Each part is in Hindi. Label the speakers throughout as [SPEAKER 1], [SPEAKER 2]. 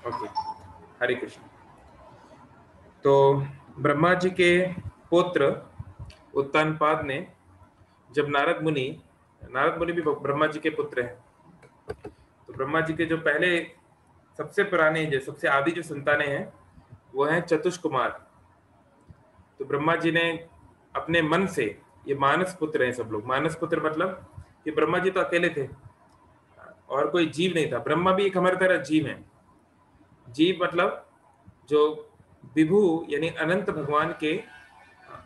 [SPEAKER 1] ओके, हरे कृष्ण। तो ब्रह्मा जी के पुत्र उत्तानपाद ने, जब नारद मुनि भी ब्रह्मा जी के पुत्र हैं, तो ब्रह्मा जी के जो पहले सबसे पुराने, जो सबसे आदि जो संतानें हैं, वो हैं चतुष्कुमार। तो ब्रह्मा जी ने अपने मन से, ये मानस पुत्र हैं सब लोग, मानस पुत्र मतलब कि ब्रह्मा जी तो अकेले थे और कोई जीव नहीं था। ब्रह्मा भी एक हमारी तरह जीव है। जीव मतलब जो विभु यानी अनंत भगवान के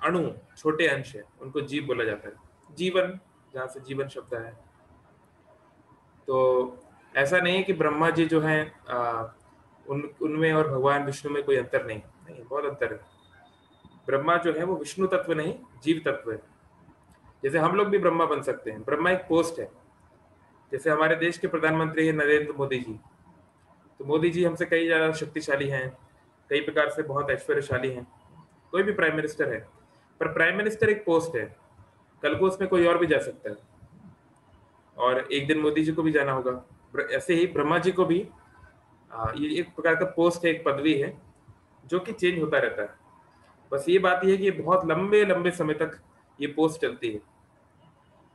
[SPEAKER 1] अणु, छोटे अंश है, उनको जीव बोला जाता है। जीवन, जहाँ से जीवन शब्द है। तो ऐसा नहीं है कि ब्रह्मा जी जो हैं उनमें और भगवान विष्णु में कोई अंतर नहीं, नहीं, बहुत अंतर है। ब्रह्मा जो है वो विष्णु तत्व नहीं, जीव तत्व है। जैसे हम लोग भी ब्रह्मा बन सकते हैं। ब्रह्मा एक पोस्ट है। जैसे हमारे देश के प्रधानमंत्री हैं नरेंद्र मोदी जी, तो मोदी जी हमसे कई ज़्यादा शक्तिशाली हैं, कई प्रकार से बहुत ऐश्वर्यशाली हैं। कोई भी प्राइम मिनिस्टर है, पर प्राइम मिनिस्टर एक पोस्ट है। कल को उसमें कोई और भी जा सकता है, और एक दिन मोदी जी को भी जाना होगा। ऐसे ही ब्रह्मा जी को भी ये एक प्रकार का पोस्ट है, एक पदवी है, जो कि चेंज होता रहता है। बस ये बात ये है कि बहुत लंबे लंबे समय तक ये पोस्ट चलती है।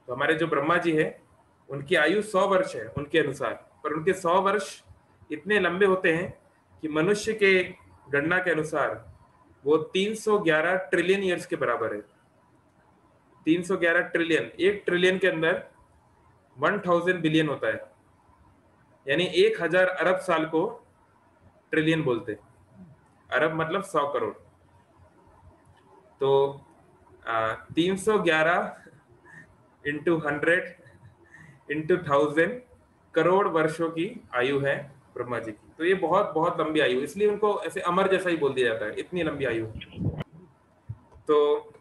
[SPEAKER 1] तो हमारे जो ब्रह्मा जी है, उनकी आयु 100 वर्ष है उनके अनुसार, पर उनके 100 वर्ष इतने लंबे होते हैं कि मनुष्य के गणना के अनुसार वो 311 ट्रिलियन ईयर्स के बराबर है। 311 ट्रिलियन, एक ट्रिलियन के अंदर 1000 बिलियन होता है, यानी 1000 अरब साल को ट्रिलियन बोलते हैं। अरब मतलब 100 करोड़। तो 311 इंटू 100 इंटू 1000 करोड़ वर्षों की आयु है ब्रह्मा जी की। तो ये बहुत बहुत लंबी आयु, इसलिए उनको ऐसे अमर जैसा ही बोल दिया जाता है, इतनी लंबी आयु है। तो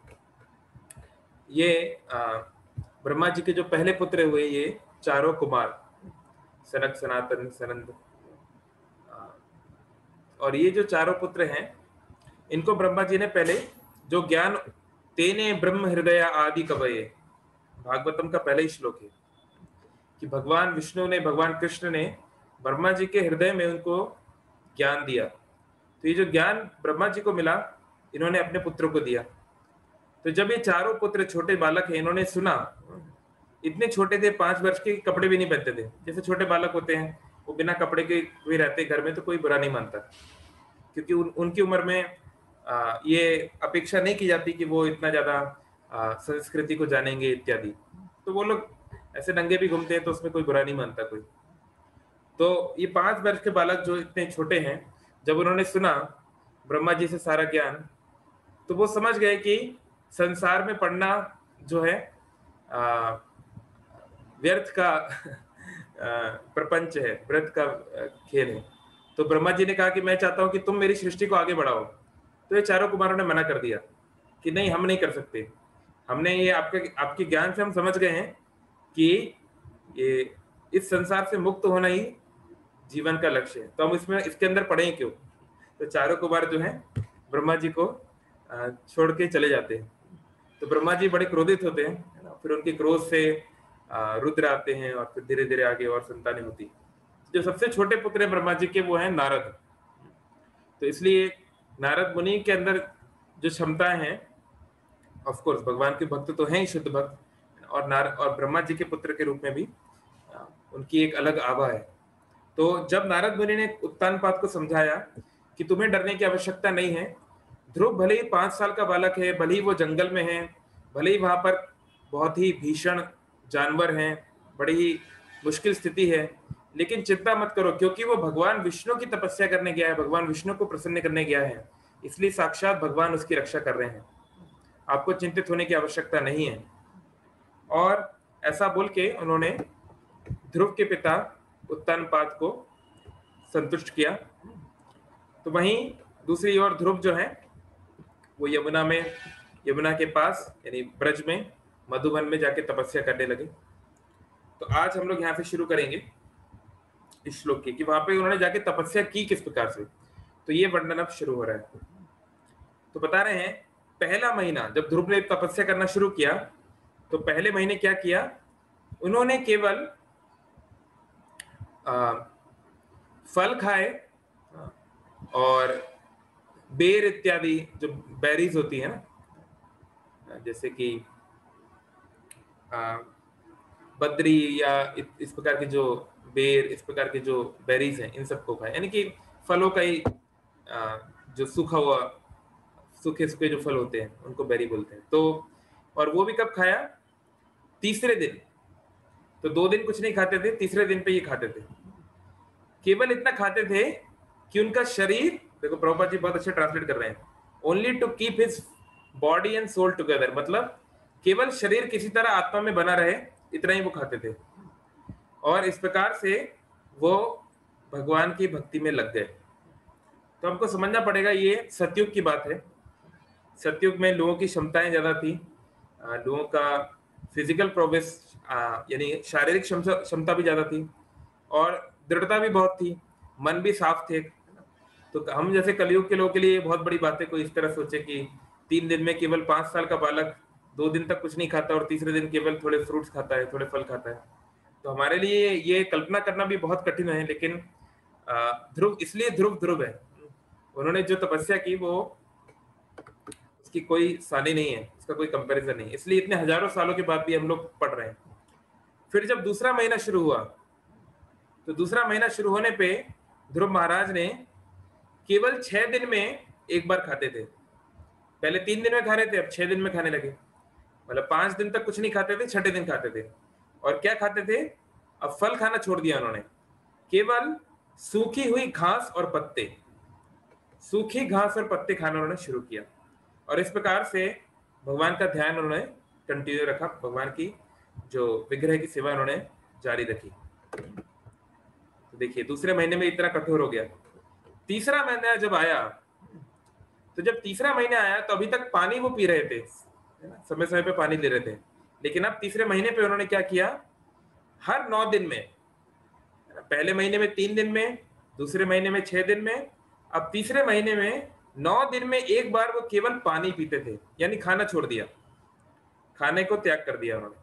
[SPEAKER 1] ये ब्रह्मा जी के जो पहले पुत्र हुए, ये चारों कुमार, सनक, सनातन, सनंद, और ये जो चारों पुत्र हैं, इनको ब्रह्मा जी ने पहले जो ज्ञान, तेने ब्रह्म हृदय आदि कवये, भागवतम का पहले ही श्लोक है कि भगवान विष्णु ने, भगवान कृष्ण ने ब्रह्मा जी के हृदय में उनको ज्ञान दिया। तो ये जो ज्ञान ब्रह्मा जी को मिला, इन्होंने अपने पुत्रों को दिया। तो जब ये चारों पुत्र छोटे बालक हैं, इन्होंने सुना, इतने छोटे थे, 5 वर्ष के, कपड़े भी नहीं पहनते थे। जैसे छोटे बालक होते हैं, वो बिना कपड़े के भी रहते घर में, तो कोई बुरा नहीं मानता, क्योंकि उनकी उम्र में ये अपेक्षा नहीं की जाती कि वो इतना ज्यादा संस्कृति को जानेंगे इत्यादि। तो वो लोग ऐसे नंगे भी घूमते हैं, तो उसमें कोई बुरा नहीं मानता कोई। तो ये 5 वर्ष के बालक जो इतने छोटे हैं, जब उन्होंने सुना ब्रह्मा जी से सारा ज्ञान, तो वो समझ गए कि संसार में पढ़ना जो है व्यर्थ का प्रपंच है, व्यर्थ का खेल है। तो ब्रह्मा जी ने कहा कि मैं चाहता हूं कि तुम मेरी सृष्टि को आगे बढ़ाओ। तो ये चारों कुमारों ने मना कर दिया कि नहीं, हम नहीं कर सकते। हमने ये आपके ज्ञान से हम समझ गए हैं कि ये इस संसार से मुक्त होना ही जीवन का लक्ष्य है, तो हम इसमें इसके अंदर पढ़ें क्यों। तो चारों कुमार जो हैं ब्रह्मा जी को छोड़ के चले जाते हैं। तो ब्रह्मा जी बड़े क्रोधित होते हैं, है ना? फिर उनके क्रोध से रुद्र आते हैं, और फिर धीरे धीरे आगे और संतानें होती। जो सबसे छोटे पुत्र हैं ब्रह्मा जी के, वो हैं नारद। तो इसलिए नारद मुनि के अंदर जो क्षमताएं हैं, ऑफ कोर्स भगवान के भक्त तो हैं ही, शुद्ध भक्त, और ब्रह्मा जी के पुत्र के रूप में भी उनकी एक अलग आभा है। तो जब नारद मुनि ने उत्तानपाद को समझाया कि तुम्हें डरने की आवश्यकता नहीं है, ध्रुव भले ही 5 साल का बालक है, भले ही वो जंगल में है, भले ही वहां पर बहुत ही भीषण जानवर हैं, बड़ी ही मुश्किल स्थिति है, लेकिन चिंता मत करो, क्योंकि वो भगवान विष्णु की तपस्या करने गया है, भगवान विष्णु को प्रसन्न करने गया है, इसलिए साक्षात भगवान उसकी रक्षा कर रहे हैं। आपको चिंतित होने की आवश्यकता नहीं है। और ऐसा बोल के उन्होंने ध्रुव के पिता उत्तानपाद को संतुष्ट किया। तो वहीं दूसरी ओर ध्रुव जो है, वो यमुना के पास यानी ब्रज में, मधुबन में जाके तपस्या करने लगे। तो आज हम लोग यहाँ से शुरू करेंगे इस श्लोक की, कि वहां पे उन्होंने जाके तपस्या की किस प्रकार से। तो ये वर्णन अब शुरू हो रहा है। तो बता रहे हैं, पहला महीना जब ध्रुव ने तपस्या करना शुरू किया, तो पहले महीने क्या किया, उन्होंने केवल फल खाए, और बेर इत्यादि जो बेरीज होती है ना, जैसे कि बद्री या इस प्रकार के जो बेर, इस प्रकार के जो बेरीज हैं, इन सबको खाए, यानी कि फलों का ही जो सूखा हुआ, सूखे सूखे जो फल होते हैं उनको बेरी बोलते हैं। तो और वो भी कब खाया? तीसरे दिन। तो 2 दिन कुछ नहीं खाते थे, तीसरे दिन पे ये खाते थे। केवल इतना खाते थे कि उनका शरीर, देखो प्रभुपाद जी बहुत अच्छे ट्रांसलेट कर रहे हैं, only to keep his body and soul together, मतलब केवल शरीर किसी तरह आत्मा में बना रहे, इतना ही वो खाते थे। और इस प्रकार से वो भगवान की भक्ति में लग गए। तो हमको समझना पड़ेगा ये सतयुग की बात है। सतयुग में लोगों की क्षमताएं ज्यादा थी, लोगों का फिजिकल प्रोग्रेस यानी शारीरिक क्षमता भी ज्यादा थी, और दृढ़ता भी बहुत थी, मन भी साफ थे। तो हम जैसे कलयुग के लोगों के लिए बहुत बड़ी बात है, कोई इस तरह सोचे कि 3 दिन में केवल 5 साल का बालक 2 दिन तक कुछ नहीं खाता और तीसरे दिन केवल थोड़े फ्रूट्स खाता है, थोड़े फल खाता है। तो हमारे लिए ये कल्पना करना भी बहुत कठिन है, लेकिन ध्रुव इसलिए ध्रुव है। उन्होंने जो तपस्या की वो उसकी कोई सानी नहीं है, उसका कोई कंपैरिजन नहीं, इसलिए इतने हजारों सालों के बाद भी हम लोग पढ़ रहे हैं। फिर जब दूसरा महीना शुरू हुआ, तो दूसरा महीना शुरू होने पे ध्रुव महाराज ने केवल 6 दिन में एक बार खाते थे। पहले 3 दिन में खा रहे थे, अब 6 दिन में खाने लगे। मतलब 5 दिन तक कुछ नहीं खाते थे, छठे दिन खाते थे। और क्या खाते थे? अब फल खाना छोड़ दिया उन्होंने, केवल सूखी हुई घास और पत्ते, सूखी घास और पत्ते खाना उन्होंने शुरू किया। और इस प्रकार से भगवान का ध्यान उन्होंने कंटिन्यू रखा, भगवान की जो विग्रह की सेवा उन्होंने जारी रखी। तो देखिए दूसरे महीने में इतना कठोर हो गया। तीसरा महीना जब आया, तो जब तीसरा महीना आया तो अभी तक पानी वो पी रहे थे, समय समय पे पानी ले रहे थे, लेकिन अब तीसरे महीने पे उन्होंने क्या किया? हर 9 दिन में, पहले महीने में 3 दिन में, दूसरे महीने में 6 दिन में, अब तीसरे महीने में 9 दिन में एक बार वो केवल पानी पीते थे, यानी खाना छोड़ दिया, खाने को त्याग कर दिया उन्होंने,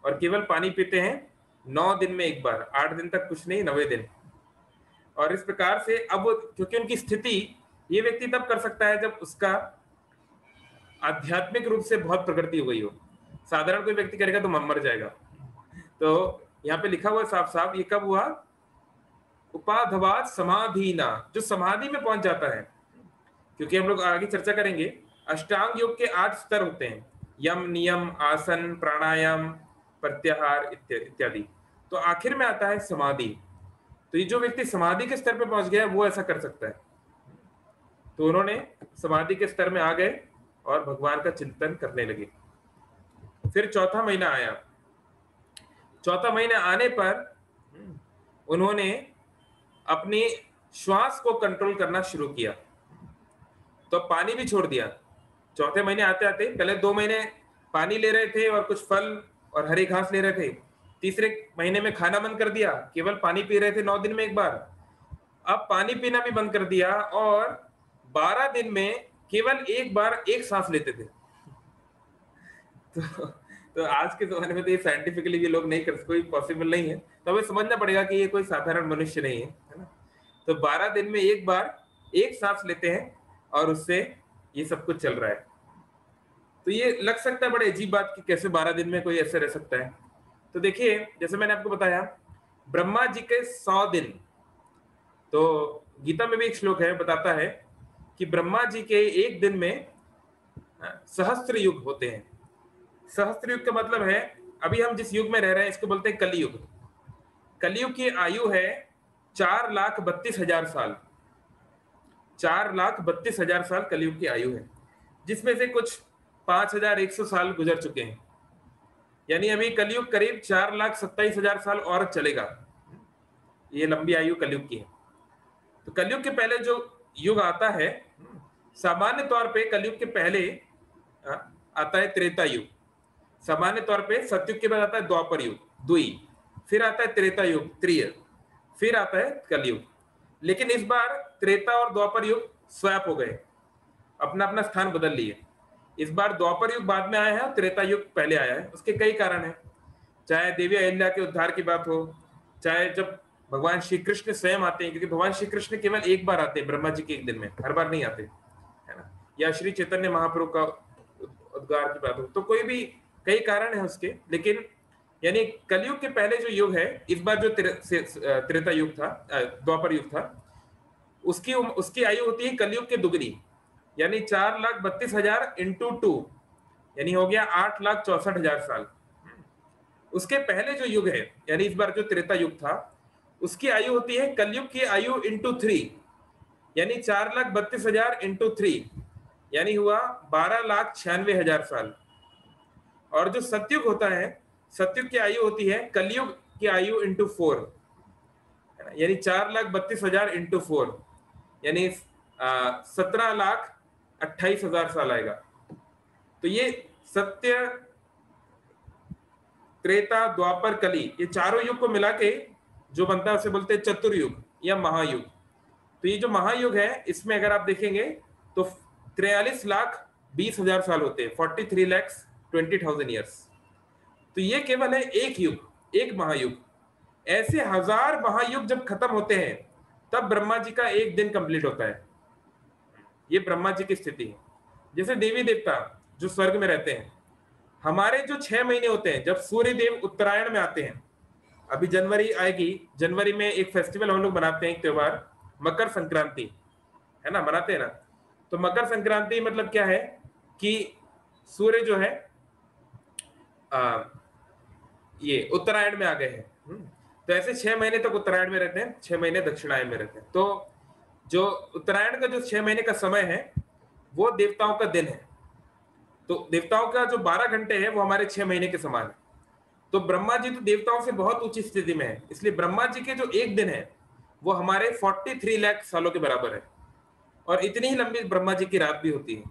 [SPEAKER 1] और केवल पानी पीते हैं 9 दिन में एक बार, 8 दिन तक कुछ नहीं, 90 दिन। और इस प्रकार से अब क्योंकि उनकी स्थिति, ये व्यक्ति तब कर सकता है जब उसका आध्यात्मिक रूप से बहुत प्रगति हो गई हो, साधारण कोई व्यक्ति करेगा तो मर जाएगा। तो यहाँ पे लिखा हुआ साफ साफ, ये कब हुआ? उपाधवात समाधीना, जो समाधि में पहुंच जाता है, क्योंकि हम लोग आगे चर्चा करेंगे, अष्टांग योग के 8 स्तर होते हैं, यम, नियम, आसन, प्राणायाम, प्रत्याहार इत्यादि। तो आखिर में आता है समाधि। तो ये जो व्यक्ति समाधि के स्तर पे पहुंच गया वो ऐसा कर सकता है। तो उन्होंने समाधि के स्तर में आ गए और भगवान का चिंतन करने लगे। फिर चौथा महीना आया। चौथा महीना आने पर उन्होंने अपनी श्वास को कंट्रोल करना शुरू किया, तो पानी भी छोड़ दिया। चौथे महीने आते आते, पहले 2 महीने पानी ले रहे थे और कुछ फल और हरी घास ले रहे थे, तीसरे महीने में खाना बंद कर दिया, केवल पानी पी रहे थे 9 दिन में एक बार। अब पानी पीना भी बंद कर दिया और 12 दिन में केवल एक बार एक सांस लेते थे। तो आज के जमाने में तो ये साइंटिफिकली भी लोग नहीं कर, कोई पॉसिबल नहीं है, तो हमें समझना पड़ेगा कि ये कोई साधारण मनुष्य नहीं है ना। तो 12 दिन में एक बार एक सांस लेते हैं और उससे ये सब कुछ चल रहा है। तो ये लग सकता है बड़े अजीब बात कि कैसे 12 दिन में कोई ऐसे रह सकता है। तो देखिए, जैसे मैंने आपको बताया, ब्रह्मा जी के 100 दिन, तो गीता में भी एक श्लोक है, बताता है कि ब्रह्मा जी के एक दिन में सहस्त्र युग होते हैं। सहस्त्र युग का मतलब है, अभी हम जिस युग में रह रहे हैं इसको बोलते हैं कलयुग। कलयुग की आयु है 4,32,000 साल। 4,32,000 साल कलयुग की आयु है, जिसमें से कुछ 5,100 साल गुजर चुके हैं। यानी अभी कलयुग करीब 4,27,000 साल और चलेगा। ये लंबी आयु कलयुग की है। तो कलयुग के पहले जो युग आता है, सामान्य तौर पे कलयुग के पहले आता है त्रेता युग। सामान्य तौर पे सतयुग के बाद आता है द्वापर युग, द्वि, फिर आता है त्रेता युग, त्रिय, फिर आता है कलयुग। लेकिन इस बार त्रेता और द्वापर युग स्वैप हो गए, अपना अपना स्थान बदल लिए। इस बार द्वापर युग बाद में आया है और त्रेता युग पहले आया है। उसके कई कारण हैं, चाहे देवी अहिल्या के उद्धार की बात हो, चाहे जब भगवान श्री कृष्ण स्वयं आते हैं, क्योंकि भगवान श्री कृष्ण केवल एक बार आते हैं ब्रह्मा जी के एक दिन में, हर बार नहीं आते, है ना। या श्री चैतन्य महाप्रभु का उद्गार की बात हो, तो कोई भी कई कारण है उसके, लेकिन यानी कलयुग के पहले जो युग है, इस बार जो त्रेता युग था, द्वापर युग था, उसकी आयु होती है कलयुग के दुगनी, यानी 4,32,000 इंटू 2, यानी हो गया 8,64,000 साल। उसके पहले जो युग है, यानी इस बार जो त्रेता युग था, उसकी आयु होती है कलयुग की आयु इंटू 3, यानी 4,32,000 इंटू 3, यानी हुआ 12,96,000 साल। और जो सतयुग होता है, सतयुग की आयु होती है कलयुग की आयु इंटू 4, यानी 4,32,000 इंटू 4, यानी 17,28,000 साल आएगा। तो ये सत्य, त्रेता, द्वापर, कली, ये चारों युग को मिला के जो बनता है उसे बोलते हैं चतुर्युग या महायुग। तो ये जो महायुग है, इसमें अगर आप देखेंगे तो 43,20,000 साल होते हैं, 43,20,000 ईयर्स। तो ये केवल है एक युग, एक महायुग। ऐसे हजार महायुग जब खत्म होते हैं, तब ब्रह्मा जी का एक दिन कंप्लीट होता है। ये ब्रह्मा जी की स्थिति है। जैसे देवी देवता जो स्वर्ग में रहते हैं, हमारे जो 6 महीने होते हैं, जब सूर्य देव उत्तरायण में आते हैं, अभी जनवरी आएगी, जनवरी में एक फेस्टिवल हम लोग मनाते हैं, एक त्योहार, मकर संक्रांति, है ना, मनाते हैं ना। तो मकर संक्रांति मतलब क्या है कि सूर्य जो है ये उत्तरायण में आ गए हैं। तो ऐसे 6 महीने तक उत्तरायण में रहते हैं, 6 महीने दक्षिणायन में रहते हैं। तो जो उत्तरायण का जो 6 महीने का समय है, वो देवताओं का दिन है। तो देवताओं का जो 12 घंटे है, वो हमारे 6 महीने के समान है। तो ब्रह्मा जी तो देवताओं से बहुत ऊंची स्थिति में है, इसलिए ब्रह्मा जी के जो एक दिन है, वो हमारे 43 लाख सालों के बराबर है। और इतनी ही लंबी ब्रह्मा जी की रात भी होती है।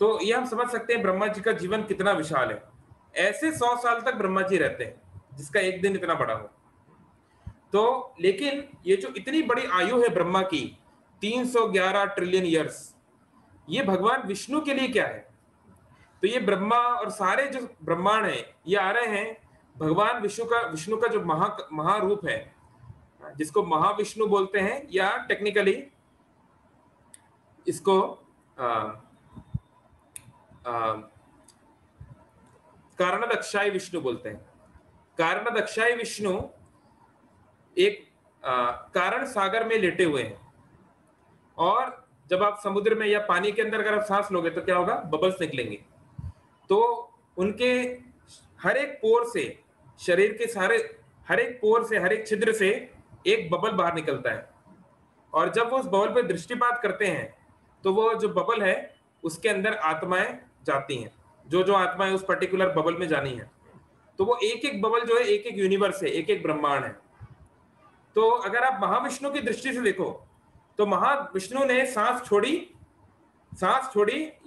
[SPEAKER 1] तो ये हम समझ सकते हैं ब्रह्मा जी का जीवन कितना विशाल है। ऐसे 100 साल तक ब्रह्मा जी रहते हैं, जिसका एक दिन इतना बड़ा हो। तो लेकिन ये जो इतनी बड़ी आयु है ब्रह्मा की, 311 ट्रिलियन ईयर्स, ये भगवान विष्णु के लिए क्या है? तो ये ब्रह्मा और सारे जो ब्रह्मांड है, ये आ रहे हैं भगवान विष्णु का जो महारूप है, जिसको महाविष्णु बोलते हैं, या टेक्निकली इसको कारणदक्षाय विष्णु बोलते हैं। कारणदक्षाय विष्णु एक कारण सागर में लेटे हुए हैं, और जब आप समुद्र में या पानी के अंदर अगर आप सांस लोगे तो क्या होगा, बबल्स निकलेंगे। तो उनके हर एक पोर से, शरीर के सारे हर एक पोर से, हर एक छिद्र से एक बबल बाहर निकलता है। और जब वो उस बबल पर दृष्टिपात करते हैं, तो वो जो बबल है, उसके अंदर आत्माएं जाती हैं, जो जो आत्माएं उस पर्टिकुलर बबल में जानी है। तो वो एक एक बबल जो है, एक एक यूनिवर्स है, एक एक ब्रह्मांड है। तो अगर आप महाविष्णु की दृष्टि से देखो, तो महाविष्णु ने सांस छोड़ी,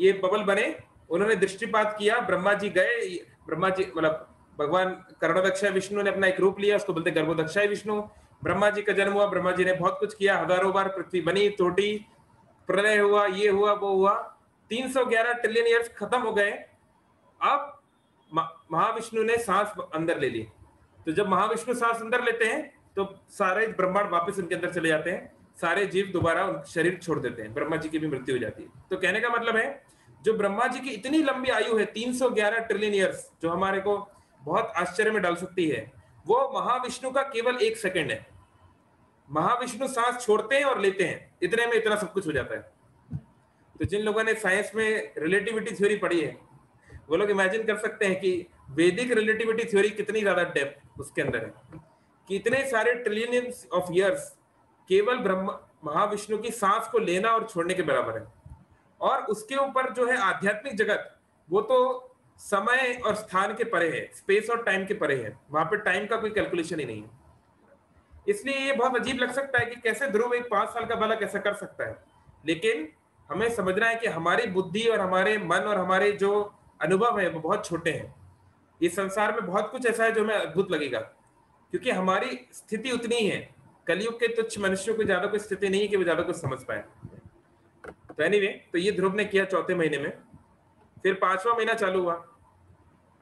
[SPEAKER 1] ये बबल बने, उन्होंने दृष्टिपात किया, ब्रह्मा जी गए, ब्रह्मा जी मतलब भगवान कर्णदक्षाय विष्णु ने अपना एक रूप लिया, उसको बोलते गर्भोदक्षाय विष्णु। ब्रह्मा जी का जन्म हुआ, ब्रह्मा जी ने बहुत कुछ किया, हजारों बार पृथ्वी बनी, टूटी, प्रलय हुआ, ये हुआ, वो हुआ, 311 ट्रिलियन ईयर्स खत्म हो गए। अब महाविष्णु ने सांस अंदर ले ली। तो जब महाविष्णु सांस अंदर लेते हैं, तो सारे ब्रह्मांड वापस उनके अंदर चले जाते हैं, सारे जीव दोबारा शरीर छोड़ देते हैं, ब्रह्मा जी की भी मृत्यु हो जाती है। तो कहने का मतलब है, जो ब्रह्मा जी की इतनी लंबी आयु है, 311 ट्रिलियन ईयर्स, जो हमारे को बहुत आश्चर्य में डाल सकती है, वो महाविष्णु का केवल 1 सेकंड है। महाविष्णु सांस छोड़ते हैं और लेते हैं, इतने में इतना सब कुछ हो जाता है। तो जिन लोगों ने साइंस में रिलेटिविटी थ्योरी पढ़ी है, वो लोग इमेजिन कर सकते हैं कि वैदिक रिलेटिविटी थ्योरी कितनी ज्यादा डेप्थ उसके अंदर है, कि इतने सारे ट्रिलियंस ऑफ ईयर्स केवल महाविष्णु की सांस को लेना और छोड़ने के बराबर है। और उसके ऊपर जो है आध्यात्मिक जगत, वो तो समय और स्थान के परे है, स्पेस और टाइम के परे है, वहां पे टाइम का कोई कैलकुलेशन ही नहीं है। इसलिए ये बहुत अजीब लग सकता है कि कैसे ध्रुव एक 5 साल का बालक ऐसा कर सकता है। लेकिन हमें समझना है कि हमारी बुद्धि और हमारे मन और हमारे जो अनुभव है, वो बहुत छोटे हैं। इस संसार में बहुत कुछ ऐसा है जो हमें अद्भुत लगेगा, क्योंकि हमारी स्थिति उतनी ही है। कलयुग के तुच्छ मनुष्यों को ज्यादा कोई स्थिति नहीं है कि वो ज्यादा कुछ समझ पाए। तो एनीवे, तो ये ध्रुव ने किया 4थे महीने में। फिर 5वां महीना चालू हुआ।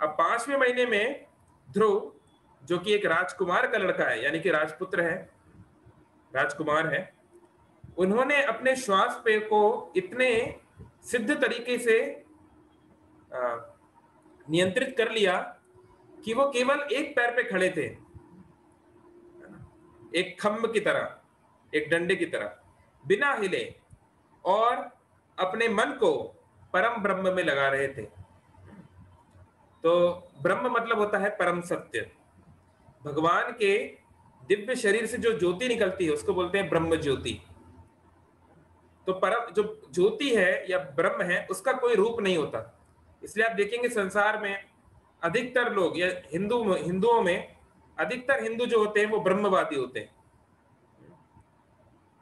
[SPEAKER 1] अब 5वें महीने में ध्रुव जो कि एक राजकुमार का लड़का है, यानी कि राजपुत्र है, राजकुमार है, उन्होंने अपने श्वास पे को इतने सिद्ध तरीके से नियंत्रित कर लिया कि वो केवल एक पैर पे खड़े थे, एक खम्भ की तरह, एक डंडे की तरह, बिना हिले, और अपने मन को परम ब्रह्म में लगा रहे थे। तो ब्रह्म मतलब होता है परम सत्य। भगवान के दिव्य शरीर से जो ज्योति निकलती है उसको बोलते हैं ब्रह्म ज्योति। तो परम जो ज्योति है या ब्रह्म है उसका कोई रूप नहीं होता। इसलिए आप देखेंगे संसार में अधिकतर लोग या हिंदुओं में अधिकतर हिंदू जो होते हैं वो ब्रह्मवादी होते हैं।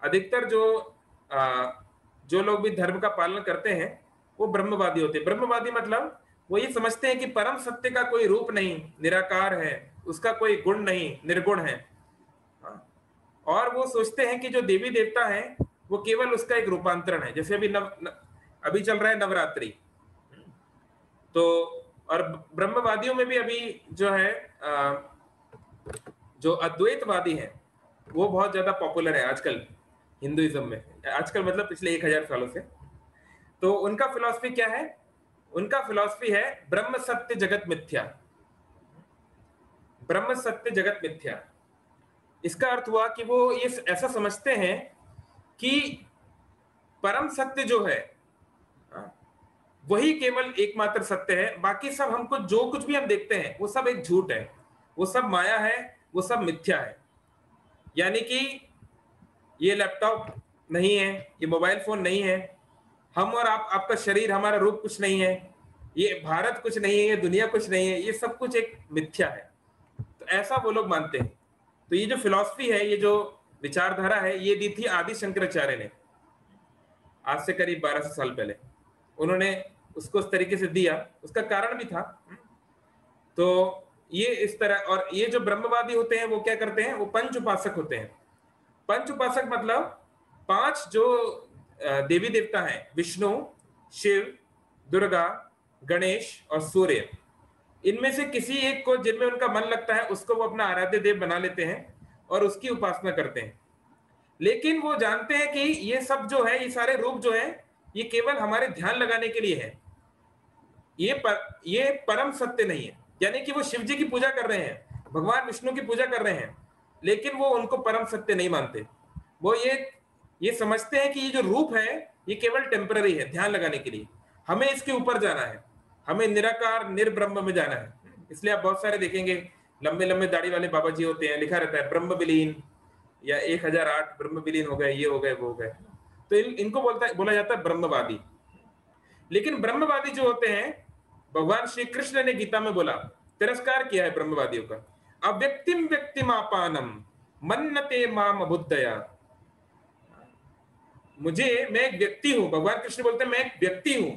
[SPEAKER 1] अधिकतर जो लोग भी धर्म का पालन करते हैं वो ब्रह्मवादी होते हैं। ब्रह्मवादी मतलब वो ये समझते हैं कि परम सत्य का कोई रूप नहीं, निराकार है, उसका कोई गुण नहीं, निर्गुण है। और वो सोचते हैं कि जो देवी देवता है वो केवल उसका एक रूपांतरण है। जैसे अभी चल रहा है नवरात्रि, तो और ब्रह्मवादियों में भी अभी जो है जो अद्वैतवादी है वो बहुत ज्यादा पॉपुलर है आजकल हिंदुइज्म में, आजकल मतलब पिछले 1000 सालों से। तो उनका फिलॉसफी क्या है? उनका फिलॉसफी है ब्रह्म सत्य जगत मिथ्या। ब्रह्म सत्य जगत मिथ्या, इसका अर्थ हुआ कि वो ये ऐसा समझते हैं कि परम सत्य जो है वही केवल एकमात्र सत्य है, बाकी सब हमको जो कुछ भी हम देखते हैं वो सब एक झूठ है, वो सब माया है, वो सब मिथ्या है। यानी कि ये लैपटॉप नहीं है, ये मोबाइल फोन नहीं है, हम और आपका शरीर, हमारा रूप कुछ नहीं है, ये भारत कुछ नहीं है, ये दुनिया कुछ नहीं है, ये सब कुछ एक मिथ्या है। तो ऐसा वो लोग मानते हैं। तो ये जो फिलॉसफी है, ये जो विचारधारा है, ये दी थी आदि शंकराचार्य ने आज से करीब 1200 साल पहले। उन्होंने उसको उस तरीके से दिया, उसका कारण भी था। तो ये इस तरह, और ये जो ब्रह्मवादी होते हैं वो क्या करते हैं, वो पंच उपासक होते हैं। पंच उपासक मतलब 5 जो देवी देवता हैं, विष्णु, शिव, दुर्गा, गणेश और सूर्य, इनमें से किसी एक को जिनमें उनका मन लगता है उसको वो अपना आराध्य देव बना लेते हैं और उसकी उपासना करते हैं। लेकिन वो जानते हैं कि ये सब जो है, ये सारे रूप जो है, ये केवल हमारे ध्यान लगाने के लिए है, ये परम सत्य नहीं है। यानी कि वो शिव जी की पूजा कर रहे हैं, भगवान विष्णु की पूजा कर रहे हैं, लेकिन वो उनको परम सत्य नहीं मानते। वो ये समझते हैं कि ये जो रूप है ये केवल टेम्पररी है, ध्यान लगाने के लिए। हमें इसके ऊपर जाना है, हमें निराकार निर्ब्रह्म में जाना है। इसलिए आप बहुत सारे देखेंगे लंबे लंबे दाढ़ी वाले बाबा जी होते हैं, लिखा रहता है ब्रह्म विलीन या 1008 ब्रह्म विलीन हो गए, ये हो गए, वो हो गए। तो इनको बोला जाता है ब्रह्मवादी। लेकिन ब्रह्मवादी जो होते हैं, भगवान श्री कृष्ण ने गीता में बोला, तिरस्कार किया है ब्रह्मवादियों का। अव्यक्तिम व्यक्तिमापानम मन्नते माम बुद्धया। मैं एक व्यक्ति हूं, भगवान कृष्ण बोलते हैं मैं एक व्यक्ति हूं,